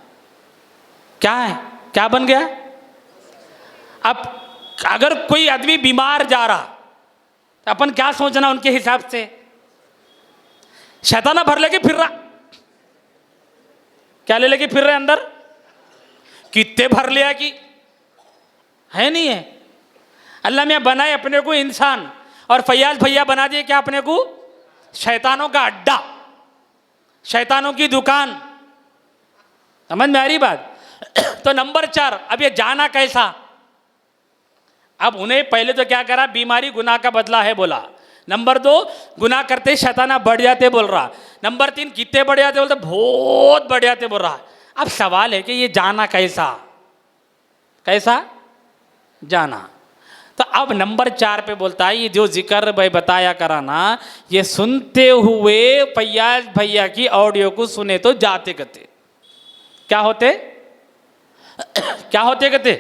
क्या है? क्या बन गया? अब अगर कोई आदमी बीमार जा रहा तो अपन क्या सोचना उनके हिसाब से? शैताना भर लेके फिर रहा। क्या ले लेके फिर रहे अंदर? कितने भर लिया कि है नहीं है? अल्लाह ने बनाए अपने को इंसान और फैयाज भैया बना दिए क्या अपने को? शैतानों का अड्डा, शैतानों की दुकान। समझ में आ रही बात? तो नंबर 4, अब ये जाना कैसा? अब उन्हें पहले तो क्या करा? बीमारी गुनाह का बदला है बोला। नंबर 2, गुनाह करते शैताना बढ़ जाते बोल रहा। नंबर 3, कितने बढ़ जाते बोलते? बहुत बढ़ जाते बोल रहा। अब सवाल है कि ये जाना कैसा? कैसा जाना? तो अब नंबर 4 पे बोलता है ये जो जिक्र भाई बताया करा ना, ये सुनते हुए फैयाज भैया की ऑडियो को सुने तो जाते कहते क्या होते? क्या होते कहते?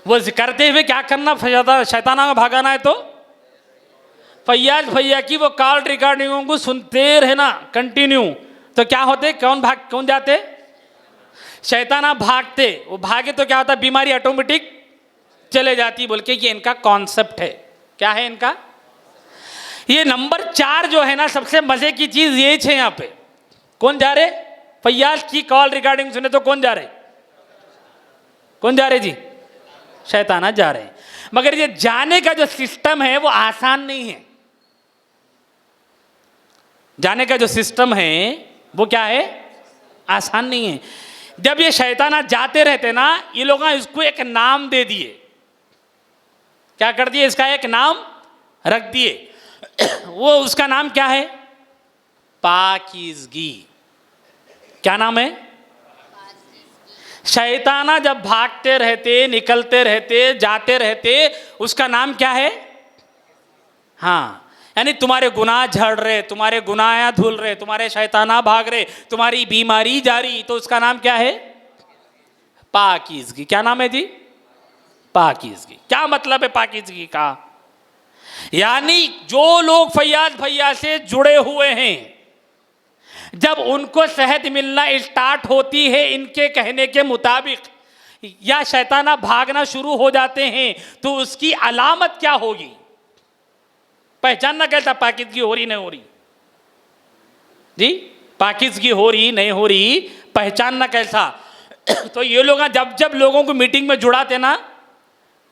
वो करते हुए क्या करना? शैताना में भागाना है। तो फैयाज भैया की वो कॉल रिकॉर्डिंगों को सुनते रहना कंटिन्यू। तो क्या होते? कौन जाते? शैताना भागते। वो भागे तो क्या होता? बीमारी ऑटोमेटिक चले जाती। बोल के ये इनका कॉन्सेप्ट है। क्या है इनका? ये नंबर 4 जो है ना, सबसे मजे की चीज ये है। यहाँ पे कौन जा रहे? फैयाज की कॉल रिकॉर्डिंग सुने तो कौन जा रहे? कौन जा रहे जी? शैताना जा रहे हैं। मगर ये जाने का जो सिस्टम है वो आसान नहीं है। जाने का जो सिस्टम है वो क्या है? आसान नहीं है। जब ये शैताना जाते रहते ना, ये लोग इसको एक नाम दे दिए। क्या कर दिए? इसका एक नाम रख दिए। वो उसका नाम क्या है? पाकीज़गी। क्या नाम है? शैताना जब भागते रहते, निकलते रहते, जाते रहते, उसका नाम क्या है? हाँ, यानी तुम्हारे गुनाह झड़ रहे, तुम्हारे गुनाह धुल रहे, तुम्हारे शैताना भाग रहे, तुम्हारी बीमारी जारी, तो उसका नाम क्या है? पाकीज़गी। क्या नाम है जी? पाकीज़गी। क्या मतलब है पाकीज़गी का? यानी जो लोग फैयाज भैया से जुड़े हुए हैं, जब उनको सेहत मिलना स्टार्ट होती है इनके कहने के मुताबिक, या शैताना भागना शुरू हो जाते हैं, तो उसकी अलामत क्या होगी? पहचानना कैसा? पाकीज़गी हो रही नहीं हो रही जी? पाकीज़गी हो रही नहीं हो रही, पहचानना कैसा? तो ये लोग जब जब लोगों को मीटिंग में जुड़ाते ना,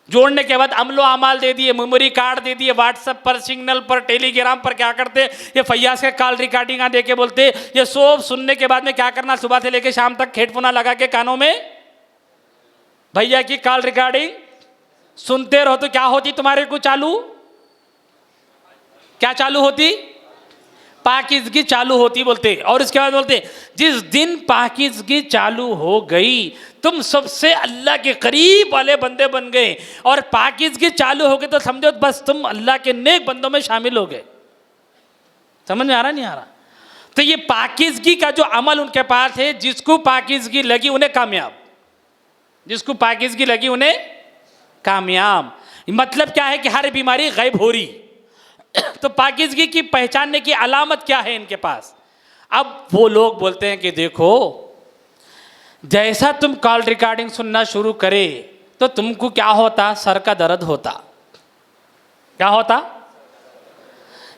जोड़ने के बाद अमलो अमाल दे दिए, मेमोरी कार्ड दे दिए, व्हाट्सएप पर, सिग्नल पर, टेलीग्राम पर, क्या करते? ये फैयाज के कॉल रिकॉर्डिंग दे के बोलते। ये सब सुनने के बाद में क्या करना? सुबह से लेके शाम तक हेडफोन लगा के कानों में भैया की कॉल रिकॉर्डिंग सुनते रहो। तो क्या होती तुम्हारे को चालू? क्या चालू होती? पाकीज़गी चालू होती बोलते। और इसके बाद बोलते जिस दिन पाकीज़गी चालू हो गई, तुम सबसे अल्लाह के करीब वाले बंदे बन गए। और पाकीज़गी चालू हो गई तो समझो बस तुम अल्लाह के नेक बंदों में शामिल हो गए। समझ में आ रहा नहीं आ रहा? तो ये पाकीज़गी का जो अमल उनके पास है, जिसको पाकीज़गी लगी उन्हें कामयाब, जिसको पाकीज़गी लगी उन्हें कामयाब। मतलब क्या है कि हर बीमारी गायब हो रही। तो पाकीज़गी की पहचानने की अलामत क्या है इनके पास? अब वो लोग बोलते हैं कि देखो, जैसा तुम कॉल रिकॉर्डिंग सुनना शुरू करे तो तुमको क्या होता, सर का दर्द होता। क्या होता?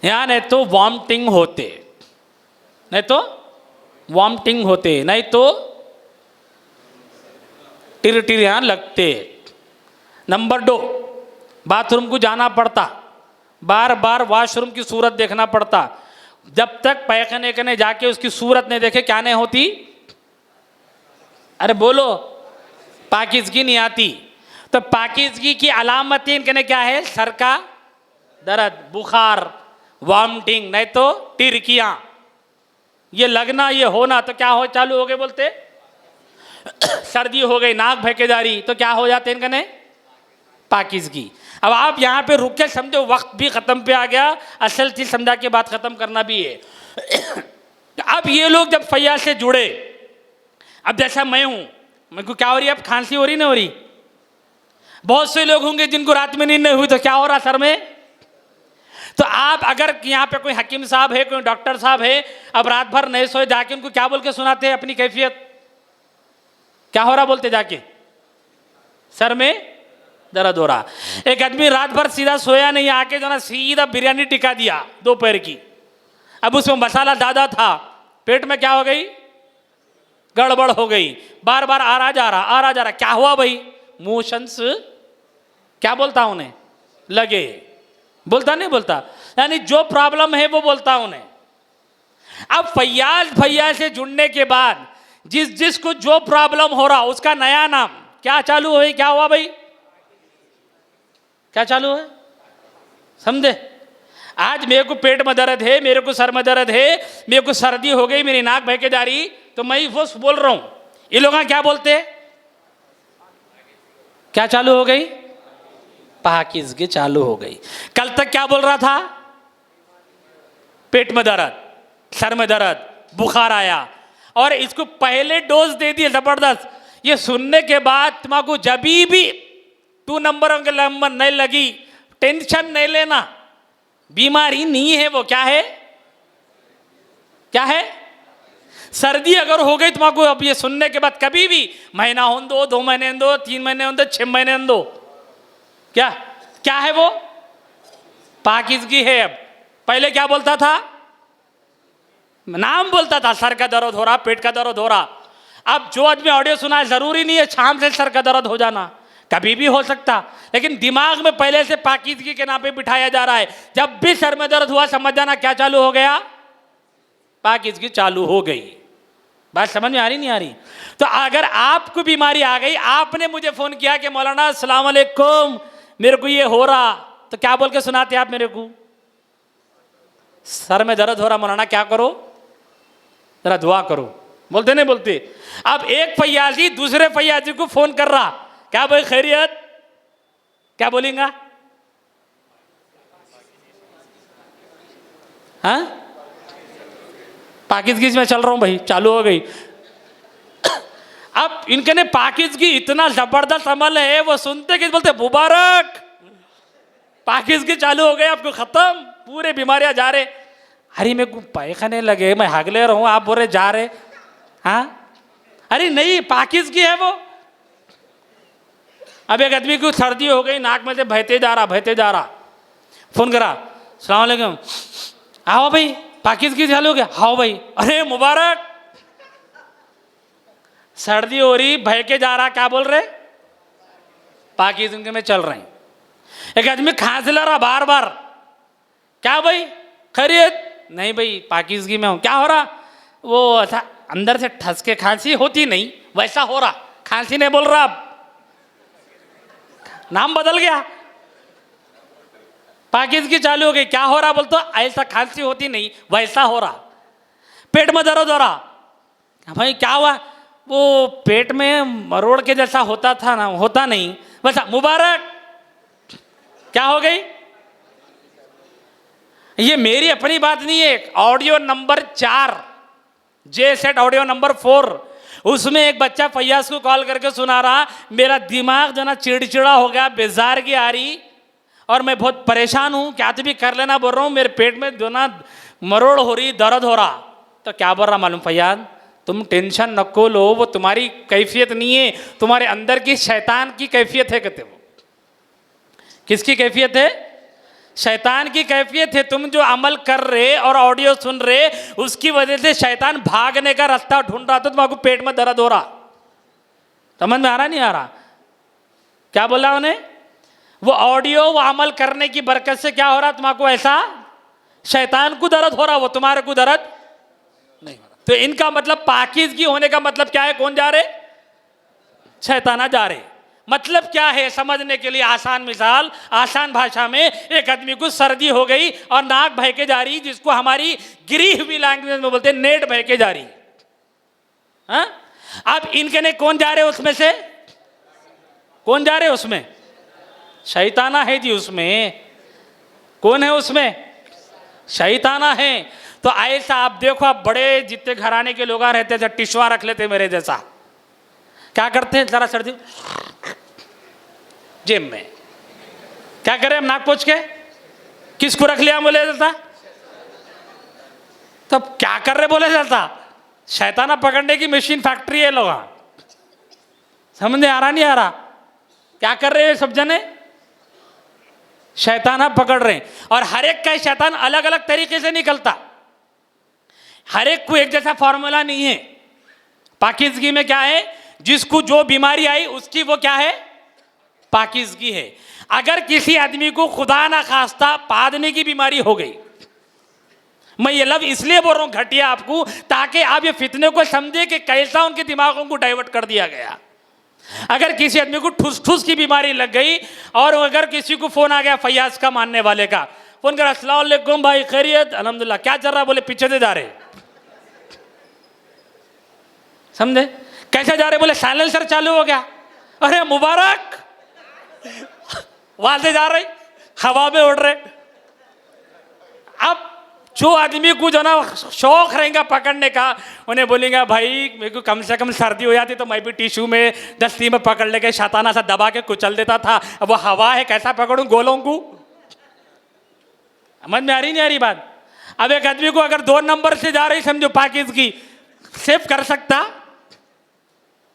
यहाँ नहीं तो वॉमिटिंग होते, नहीं तो वॉमिटिंग होते, नहीं तो टिर टिर यहाँ लगते। नंबर 2, बाथरूम को जाना पड़ता, बार बार वॉशरूम की सूरत देखना पड़ता। जब तक पैखाने करने जाके उसकी सूरत नहीं देखे क्या नहीं होती? अरे बोलो, पाकिज़गी नहीं आती। तो पाकिज़गी की अलामतें इनके क्या है? सर का दर्द, बुखार, वॉमिटिंग, नहीं तो टिरकियाँ, ये लगना, ये होना। तो क्या हो चालू हो गए बोलते? सर्दी हो गई, नाक भैकेदारी, तो क्या हो जाते इनके? पाकिज़गी। अब आप यहाँ पे रुक के समझो, वक्त भी ख़त्म पे आ गया, असल चीज़ समझा के बात ख़त्म करना भी है। अब ये लोग जब फैयाज से जुड़े, अब जैसा मैं हूँ, मेरे को क्या हो रही है? अब खांसी हो रही नहीं हो रही? बहुत से लोग होंगे जिनको रात में नींद नहीं हुई, तो क्या हो रहा सर में? तो आप अगर यहाँ पे कोई हकीम साहब है, कोई डॉक्टर साहब है, अब रात भर नहीं सोए, जाके उनको क्या बोल के सुनाते हैं अपनी कैफियत? क्या हो रहा बोलते जाके? सर में दर्द हो रहा। एक आदमी रात भर सीधा सोया नहीं, आके जो ना सीधा बिरयानी टिका दिया दोपहर की। अब उसमें मसाला ज़्यादा था, पेट में क्या हो गई? गड़बड़ हो गई, बार बार आ रहा जा रहा, आ रहा जा रहा। क्या हुआ भाई? मोशंस, क्या बोलता उन्हें? लगे। बोलता नहीं बोलता, यानी जो प्रॉब्लम है वो बोलता उन्हें। अब फैयाज भैया से जुड़ने के बाद जिसको जो प्रॉब्लम हो रहा, उसका नया नाम क्या चालू हुई? क्या हुआ भाई? क्या चालू है? समझे? आज मेरे को पेट में दर्द है, मेरे को सर में दर्द है, मेरे को सर्दी हो गई, मेरी नाक बहके जा रही, तो मैं वो बोल रहा हूं। ये लोग क्या बोलते हैं? क्या चालू हो गई? पाकिज़गी चालू हो गई। कल तक क्या बोल रहा था? पेट में दर्द, सर में दर्द, बुखार आया, और इसको पहले डोज दे दिए जबरदस्त। ये सुनने के बाद तुम्हारा जब भी 2 नंबरों के नंबर नहीं लगी, टेंशन नहीं लेना, बीमारी नहीं है वो। क्या है? क्या है? सर्दी अगर हो गई तुम्हारा, अब ये सुनने के बाद कभी भी महीना हो दो, 2 महीने दो, 3 महीने दो, 6 महीने दो, क्या क्या है वो? पाकिज़गी है। अब पहले क्या बोलता था? नाम बोलता था, सर का दर्द हो रहा, पेट का दर्द हो रहा। अब जो आदमी ऑडियो सुना है, जरूरी नहीं है शाम से सर का दर्द हो जाना, कभी भी हो सकता, लेकिन दिमाग में पहले से पाकिज़गी के नाम पे बिठाया जा रहा है। जब भी सर में दर्द हुआ, समझ जाना क्या चालू हो गया? पाकिज़गी चालू हो गई। बात समझ में आ रही नहीं आ रही? तो अगर आपको बीमारी आ गई, आपने मुझे फोन किया कि मौलाना अस्सलाम वालेकुम, मेरे को ये हो रहा, तो क्या बोल के सुनाते आप मेरे को? सर में दर्द हो रहा मौलाना, क्या करो? जरा दुआ करो। बोलते नहीं बोलते? अब एक फैयाजी दूसरे फैयाजी को फोन कर रहा, क्या भाई खैरियत? क्या बोलेंगा? हाँ, पाकिज़गी में चल रहा हूं भाई, चालू हो गई। अब इनके ने पाकिज़गी इतना जबरदस्त अमल है, वो सुनते कि बोलते मुबारक, पाकिज़गी चालू हो गई, आपको खत्म, पूरे बीमारियां जा रहे। अरे मेरे को पैखाने लगे, मैं हागले रहूं, आप बोल रहे जा रहे। हाँ, अरे नहीं, पाकिज़गी है वो। अब एक आदमी को सर्दी हो गई, नाक में से बहते जा रहा, फोन करा, अस्सलाम वालेकुम, आओ भाई पाकिज़गी चालू हो गया? हाँ भाई। अरे मुबारक, सर्दी हो रही, बह के जा रहा, क्या बोल रहे? पाकिज़गी में चल रहे हैं। एक आदमी खांस ला रहा बार बार, क्या भाई खैरियत? नहीं भाई पाकिज़गी में हूं। क्या हो रहा? वो ऐसा अंदर से ठस के खांसी होती नहीं, वैसा हो रहा, खांसी नहीं बोल रहा, अब नाम बदल गया, पाकिज़गी चालू हो गई। क्या हो रहा? बोलते ऐसा खांसी होती नहीं, वैसा हो रहा। पेट में दर्द हो रहा, भाई क्या हुआ? वो पेट में मरोड़ के जैसा होता था ना, होता नहीं वैसा। मुबारक, क्या हो गई? ये मेरी अपनी बात नहीं है, ऑडियो नंबर 4, जे सेट ऑडियो नंबर 4, उसमें एक बच्चा फैयाज को कॉल करके सुना रहा, मेरा दिमाग जो ना चिड़चिड़ा हो गया, बेजारगी आ रही, और मैं बहुत परेशान हूँ, क्या तो भी कर लेना बोल रहा हूँ, मेरे पेट में जो ना मरोड़ हो रही, दर्द हो रहा। तो क्या बोल रहा मालूम फैयाद, तुम टेंशन नको लो, वो तुम्हारी कैफियत नहीं है, तुम्हारे अंदर की शैतान की कैफियत है। कहते वो किसकी कैफियत है? शैतान की कैफियत है। तुम जो अमल कर रहे और ऑडियो सुन रहे, उसकी वजह से शैतान भागने का रास्ता ढूंढ रहा था, तुम्हारे पेट में दर्द हो रहा। समझ में आ रहा नहीं आ रहा? क्या बोला उन्हें? वो ऑडियो, वो अमल करने की बरकत से क्या हो रहा तुम्हारे ऐसा? शैतान को दर्द हो रहा, वो तुम्हारे को दर्द नहीं हो रहा। तो इनका मतलब पाकीज़गी होने का मतलब क्या है? कौन जा रहे? शैताना जा रहे। मतलब क्या है समझने के लिए आसान मिसाल, आसान भाषा में, एक आदमी को सर्दी हो गई और नाक बह के जा रही, जिसको हमारी गिरी हुई लैंग्वेज में बोलते हैं नेट बह के जा रही। हाँ, अब इनके ने कौन जा रहे उसमें से? कौन जा रहे उसमें? शैताना है जी उसमें। कौन है उसमें? शैताना है। तो ऐसा आप देखो, आप बड़े जितने घराने के लोग रहते थे, टिश्वा रख लेते मेरे जैसा, क्या करते हैं? जरा सर्दी जेब में, क्या करें हम? नाक पोंछ के किसको रख लिया बोले जाता? तब क्या कर रहे बोले जाता? शैताना पकड़ने की मशीन फैक्ट्री है लोग। समझ में आ रहा नहीं आ रहा? क्या कर रहे हैं सब जने? शैताना पकड़ रहे हैं। और हर एक का शैतान अलग अलग तरीके से निकलता, हर एक को एक जैसा फॉर्मूला नहीं है। पाकीज़गी में क्या है? जिसको जो बीमारी आई उसकी वो क्या है? पाकीज़गी है। अगर किसी आदमी को खुदा ना खास्ता पादने की बीमारी हो गई, मैं ये लफ्ज़ इसलिए बोल रहा हूं घटिया आपको, ताकि आप ये फितने को समझे कि कैसा उनके दिमागों को डाइवर्ट कर दिया गया। अगर किसी आदमी को ठुस ठुस की बीमारी लग गई, और अगर किसी को फोन आ गया फैयाज का मानने वाले का, फोन कर, अस्सलाम वालेकुम भाई, खैरियत? अल्हम्दुलिल्लाह। क्या चल रहा? बोले पीछे से जा रहे। समझे? कैसे जा रहे? बोले साइलेंसर चालू हो गया। अरे मुबारक, वहां से जा रहे, हवा में उड़ रहे। अब जो आदमी को जो ना शौक रहेगा पकड़ने का, उन्हें बोलेंगे भाई मेरे को कम से कम सर्दी हो जाती तो मैं भी टिश्यू में दस्ती में पकड़ लेके शैताना सा दबा के कुचल देता था। अब वो हवा है, कैसा पकड़ूं गोलों को? समझ में आ रही नहीं आ रही बात? अब एक आदमी को अगर 2 नंबर से जा रही, समझो पाकीज़गी, सेव कर सकता?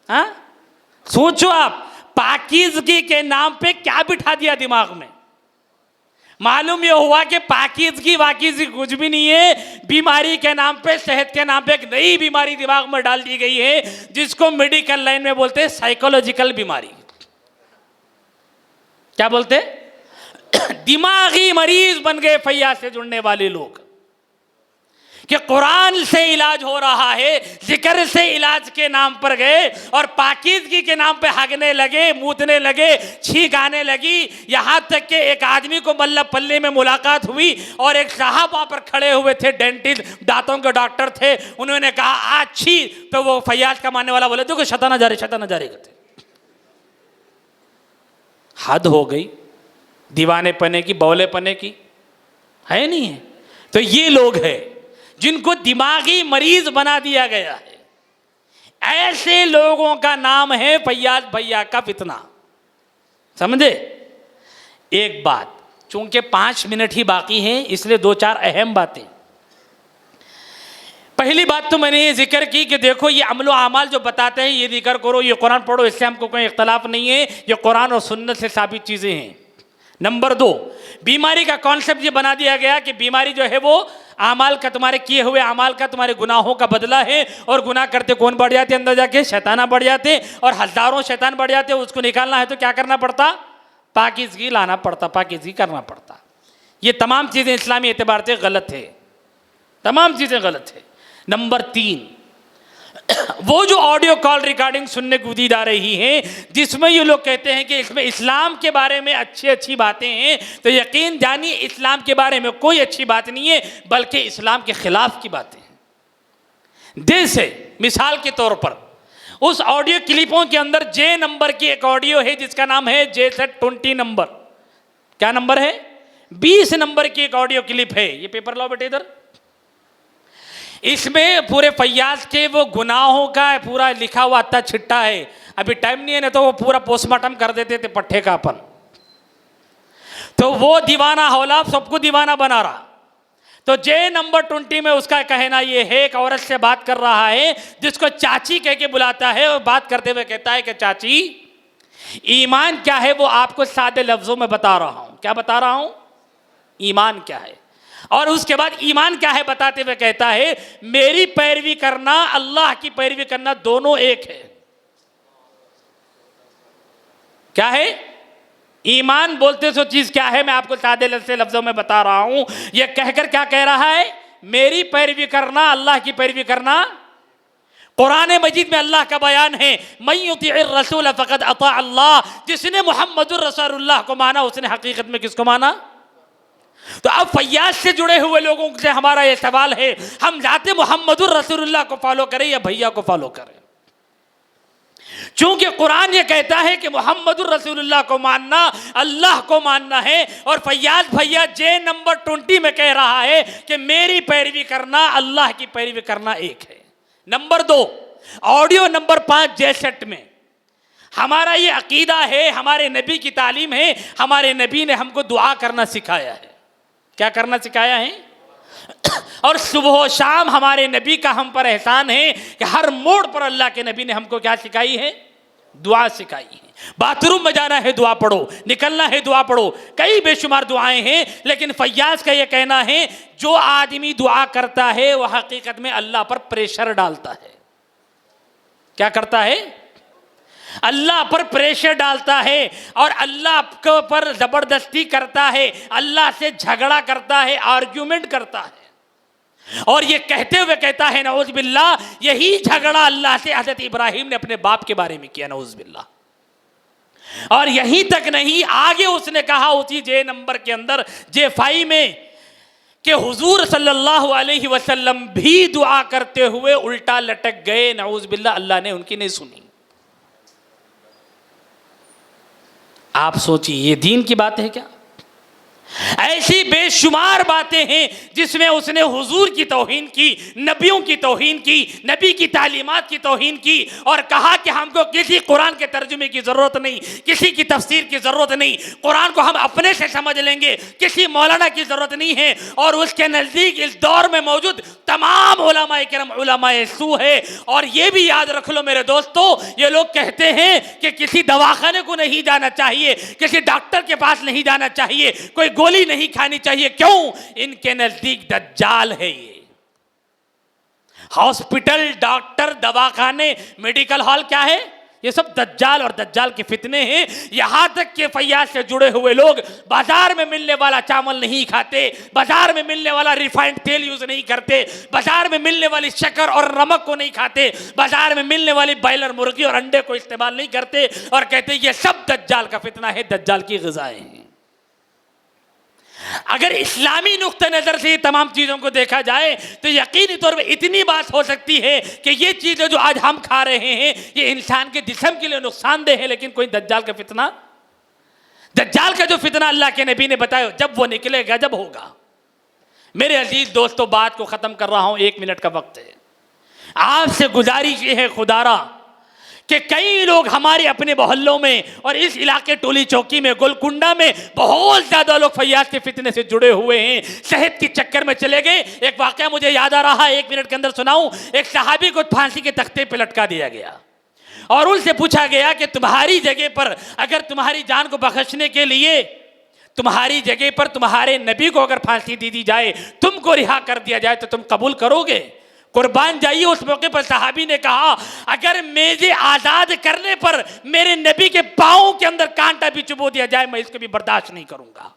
हाँ, सोचो आप, पाकीज़गी के नाम पे क्या बिठा दिया दिमाग में। मालूम ये हुआ कि पाकीज़गी वाकीज़गी कुछ भी नहीं है। बीमारी के नाम पे, सेहत के नाम पे एक नई बीमारी दिमाग में डाल दी गई है, जिसको मेडिकल लाइन में बोलते हैं साइकोलॉजिकल बीमारी। क्या बोलते? दिमागी मरीज बन गए फैयाज से जुड़ने वाले लोग, कि कुरान से इलाज हो रहा है, जिक्र से इलाज के नाम पर गए और पाकीज़गी के नाम पे हगने लगे, मूतने लगे, छींक आने लगी। यहाँ तक कि एक आदमी को मल्ला पल्ले में मुलाकात हुई और एक साहब वहाँ पर खड़े हुए थे, डेंटिस्ट, दांतों के डॉक्टर थे। उन्होंने कहा आज छी, तो वो फैयाज का मानने वाला बोले देखो शैतान जा रहे, शैतान जा रहे कहते। हद हो गई दीवाने पने की, बौले पने की, है नहीं है? तो ये लोग हैं जिनको दिमागी मरीज बना दिया गया है। ऐसे लोगों का नाम है फैयाज भैया का फितना। समझे? एक बात, चूंकि 5 मिनट ही बाकी हैं, इसलिए 2-4 अहम बातें। पहली बात तो मैंने ये जिक्र की कि देखो ये अमलो आमाल जो बताते हैं, ये जिक्र करो, ये कुरान पढ़ो, इससे हमको कोई इख्तलाफ नहीं है, ये कुरान और सुन्नत से साबित चीज़ें हैं। नंबर 2, बीमारी का कॉन्सेप्ट ये बना दिया गया कि बीमारी जो है वो आमाल का, तुम्हारे किए हुए आमाल का, तुम्हारे गुनाहों का बदला है। और गुनाह करते कौन बढ़ जाते? अंदर जाके शैताना बढ़ जाते, और हजारों शैतान बढ़ जाते। उसको निकालना है तो क्या करना पड़ता? पाकीज़गी लाना पड़ता, पाकीज़गी करना पड़ता। ये तमाम चीज़ें इस्लामी एतबार से गलत है, तमाम चीज़ें गलत है। नंबर 3, वो जो ऑडियो कॉल रिकॉर्डिंग सुनने को दी जा रही है, जिसमें ये लोग कहते हैं कि इसमें इस्लाम के बारे में अच्छी अच्छी बातें हैं, तो यकीन जानिए इस्लाम के बारे में कोई अच्छी बात नहीं है, बल्कि इस्लाम के खिलाफ की बातें हैं। जैसे मिसाल के तौर पर उस ऑडियो क्लिपों के अंदर जे नंबर की एक ऑडियो है जिसका नाम है J20 नंबर। क्या नंबर है? 20 नंबर की एक ऑडियो क्लिप है। ये पेपर लाओ बेटे इधर। इसमें पूरे फैयाज के वो गुनाहों का पूरा लिखा हुआ अत्ता छिट्टा है। अभी टाइम नहीं है, ना तो वो पूरा पोस्टमार्टम कर देते थे पट्टे का अपन। तो वो दीवाना हौला सबको दीवाना बना रहा। तो जे नंबर 20 में उसका कहना ये है, एक औरत से बात कर रहा है जिसको चाची कह के बुलाता है, और बात करते हुए कहता है कि चाची, ईमान क्या है वो आपको सादे लफ्जों में बता रहा हूं। क्या बता रहा हूं? ईमान क्या है। और उसके बाद ईमान क्या है बताते हुए कहता है, मेरी पैरवी करना, अल्लाह की पैरवी करना, दोनों एक है। क्या है ईमान? बोलते सो चीज क्या है, मैं आपको सादे लफ्जों में बता रहा हूं। यह कहकर क्या कह रहा है? मेरी पैरवी करना, अल्लाह की पैरवी करना। कुरान मजीद में अल्लाह का बयान है, मन युतिइर रसूल फक़द अता अल्लाह, जिसने मुहम्मदुर रसूलुल्लाह को माना उसने हकीकत में किसको माना? तो अब फैयाज से जुड़े हुए लोगों से हमारा यह सवाल है, हम जाते मोहम्मदुर रसूलुल्लाह को फॉलो करें या भैया को फॉलो करें? चूंकि कुरान ये कहता है कि मोहम्मदुर रसूलुल्लाह को मानना अल्लाह को मानना है, और फैयाज भैया जे नंबर 20 में कह रहा है कि मेरी पैरवी करना, अल्लाह की पैरवी करना एक है। नंबर 2, ऑडियो नंबर 5 जे7 में हमारा ये अकीदा है, हमारे नबी की तालीम है, हमारे नबी ने हमको दुआ करना सिखाया है। क्या करना सिखाया है? और सुबह शाम हमारे नबी का हम पर एहसान है कि हर मोड़ पर अल्लाह के नबी ने हमको क्या सिखाई है? दुआ सिखाई है। बाथरूम में जाना है दुआ पढ़ो, निकलना है दुआ पढ़ो, कई बेशुमार दुआएं हैं। लेकिन फैयाज का यह कहना है, जो आदमी दुआ करता है वह हकीकत में अल्लाह पर प्रेशर डालता है। क्या करता है? अल्लाह पर प्रेशर डालता है और अल्लाह के पर जबरदस्ती करता है, अल्लाह से झगड़ा करता है, आर्ग्यूमेंट करता है। और ये कहते हुए कहता है नऊज़ बिल्लाह, यही झगड़ा अल्लाह से हज़रत इब्राहिम ने अपने बाप के बारे में किया, नऊज़ बिल्लाह। और यहीं तक नहीं, आगे उसने कहा उसी जे नंबर के अंदर, जे5 में, कि हुजूर सल्लल्लाहु अलैहि वसल्लम भी दुआ करते हुए उल्टा लटक गए, नऊज़ बिल्लाह, अल्लाह ने उनकी नहीं सुनी। आप सोचिए, ये दीन की बात है क्या? ऐसी बेशुमार बातें हैं जिसमें उसने हुजूर की तौहीन की, नबियों की तौहीन की, नबी की तालीमात की तौहीन की, और कहा कि हमको किसी कुरान के तर्जुमे की ज़रूरत नहीं, किसी की तफसीर की ज़रूरत नहीं, कुरान को हम अपने से समझ लेंगे, किसी मौलाना की ज़रूरत नहीं है। और उसके नज़दीक इस दौर में मौजूद तमाम उलमाए किराम उलमाए सू है। और ये भी याद रख लो मेरे दोस्तों, ये लोग कहते हैं कि किसी दवाखाने को नहीं जाना चाहिए, किसी डॉक्टर के पास नहीं जाना चाहिए, कोई गोली नहीं खानी चाहिए। क्यों? इनके नजदीक दज्जाल है। ये हॉस्पिटल, डॉक्टर, दवाखाने, मेडिकल हॉल क्या है? ये सब दज्जाल और दज्जाल के फितने हैं। यहां तक कि फैयाज से जुड़े हुए लोग बाजार में मिलने वाला चावल नहीं खाते, बाजार में मिलने वाला रिफाइंड तेल यूज नहीं करते, बाजार में मिलने वाली शक्कर और नमक को नहीं खाते, बाजार में मिलने वाली बॉयलर मुर्गी और अंडे को इस्तेमाल नहीं करते, और कहते ये सब दज्जाल का फितना है, दज्जाल की ग़िज़ाएं हैं। अगर इस्लामी नुक्ते नज़र से ये तमाम चीज़ों को देखा जाए तो यकीनी तौर पर इतनी बात हो सकती है कि ये चीज़ें जो आज हम खा रहे हैं ये इंसान के जिस्म के लिए नुकसानदेह है, लेकिन कोई दज्जाल का फितना, दज्जाल का जो फितना अल्लाह के नबी ने बताया, जब वो निकलेगा जब होगा। मेरे अजीज दोस्तों, बात को ख़त्म कर रहा हूँ, 1 मिनट का वक्त है। आपसे गुजारिश ये है खुदारा कि कई लोग हमारे अपने मोहल्लों में और इस इलाके टोली चौकी में, गोलकुंडा में बहुत ज़्यादा लोग फैयाज के फितने से जुड़े हुए हैं, सेहत के चक्कर में चले गए। एक वाक़या मुझे याद आ रहा है, 1 मिनट के अंदर सुनाऊं। एक सहाबी को फांसी के तख्ते पे लटका दिया गया और उनसे पूछा गया कि तुम्हारी जगह पर, अगर तुम्हारी जान को बख्शने के लिए तुम्हारी जगह पर तुम्हारे नबी को अगर फांसी दी दी जाए, तुमको रिहा कर दिया जाए, तो तुम कबूल करोगे? कुर्बान जाइए। उस मौके पर सहाबी ने कहा, अगर मुझे आज़ाद करने पर मेरे नबी के पाँव के अंदर कांटा भी चुबो दिया जाए, मैं इसको भी बर्दाश्त नहीं करूंगा।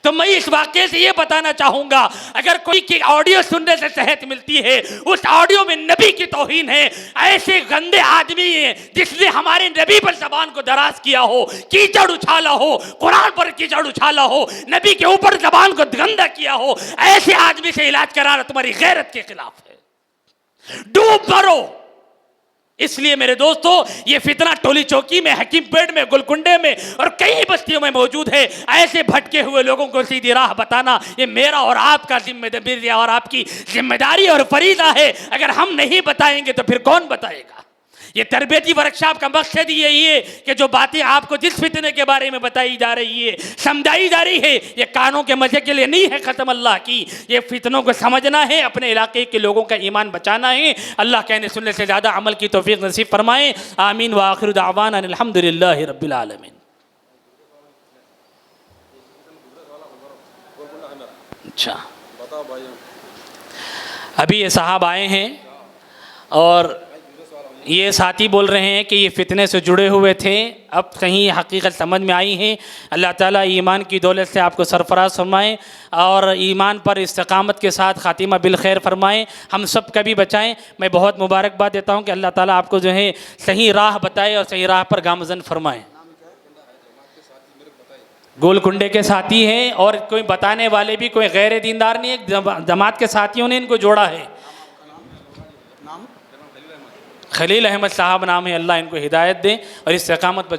तो मैं इस वाक़े से ये बताना चाहूंगा, अगर कोई की ऑडियो सुनने से सेहत मिलती है, उस ऑडियो में नबी की तौहीन है, ऐसे गंदे आदमी हैं जिसने हमारे नबी पर ज़बान को दराज किया हो, कीचड़ उछाला हो, कुरान पर कीचड़ उछाला हो, नबी के ऊपर ज़बान को गंदा किया हो, ऐसे आदमी से इलाज कराना तुम्हारी गैरत के खिलाफ है। डूब मरो। इसलिए मेरे दोस्तों, ये फितना टोली चौकी में, हकीमपेट में, गुलकुंडे में और कई बस्तियों में मौजूद है। ऐसे भटके हुए लोगों को सीधी राह बताना ये मेरा और आपका जिम्मेदारी और आपकी जिम्मेदारी और फरीज़ा है। अगर हम नहीं बताएंगे तो फिर कौन बताएगा? ये तरबियती वर्कशॉप का मकसद ही यही है कि जो बातें आपको जिस फितने के बारे में बताई जा रही है, समझाई जा रही है, ये कानों के मजे के लिए नहीं है ख़त्म अल्लाह की। ये फितनों को समझना है, अपने इलाके के लोगों का ईमान बचाना है। अल्लाह कहने सुनने से ज़्यादा अमल की तौफीक नसीब फरमाए। आमीन व आखिर दावाना अल्हम्दुलिल्लाहि रब्बिल आलमीन। अच्छा, अभी ये साहब आए हैं और ये साथी बोल रहे हैं कि ये फितने से जुड़े हुए थे, अब कहीं हकीकत समझ में आई है। अल्लाह ताला ईमान की दौलत से आपको सरफराज फरमाए और ईमान पर इस्तिकामत के साथ ख़ातिमा बिल खैर फरमाए, हम सब का भी बचाएं। मैं बहुत मुबारकबाद देता हूँ कि अल्लाह ताला आपको जो है सही राह बताए और सही राह पर गामज़न फरमाए। गोलकुंडे के साथी हैं और कोई बताने वाले भी कोई गैर दीनदार नहीं है, जमात के साथियों ने इनको जोड़ा है। खलील अहमद साहब नाम है, अल्लाह इनको हिदायत दे और इस इस्तिकामत पर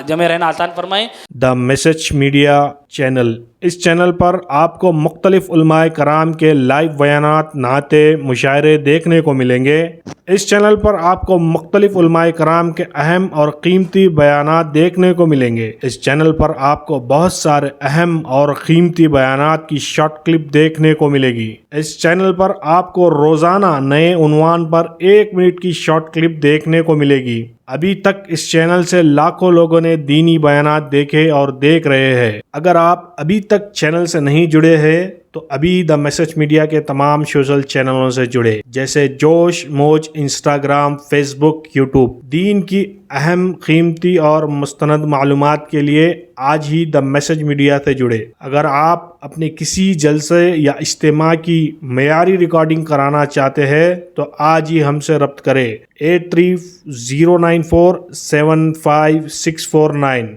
जमे रहना आसान फरमाए। द मैसेज मीडिया चैनल, इस चैनल पर आपको मुख्तलिफ उलमाए कराम के लाइव बयानात, नाते, मुशायरे देखने को मिलेंगे। इस चैनल पर आपको मुख्तलिफ उलमाए कराम के अहम और कीमती बयानात देखने को मिलेंगे। इस चैनल पर आपको बहुत सारे अहम और कीमती बयानात की शॉर्ट क्लिप देखने को मिलेगी। इस चैनल पर आपको रोज़ाना नए उन्वान पर 1 मिनट की शॉर्ट क्लिप देखने को मिलेगी। अभी तक इस चैनल से लाखों लोगों ने दीनी बयानात देखे और देख रहे हैं। अगर आप अभी तक चैनल से नहीं जुड़े हैं तो अभी द मैसेज मीडिया के तमाम सोशल चैनलों से जुड़े, जैसे जोश, मौज, इंस्टाग्राम, फेसबुक, यूट्यूब। दीन की अहम, कीमती और मुस्तनद मालूमात के लिए आज ही द मैसेज मीडिया से जुड़े। अगर आप अपने किसी जलसे या इज्तिमा की मेयारी रिकॉर्डिंग कराना चाहते हैं तो आज ही हमसे रब्त करें 8309475649।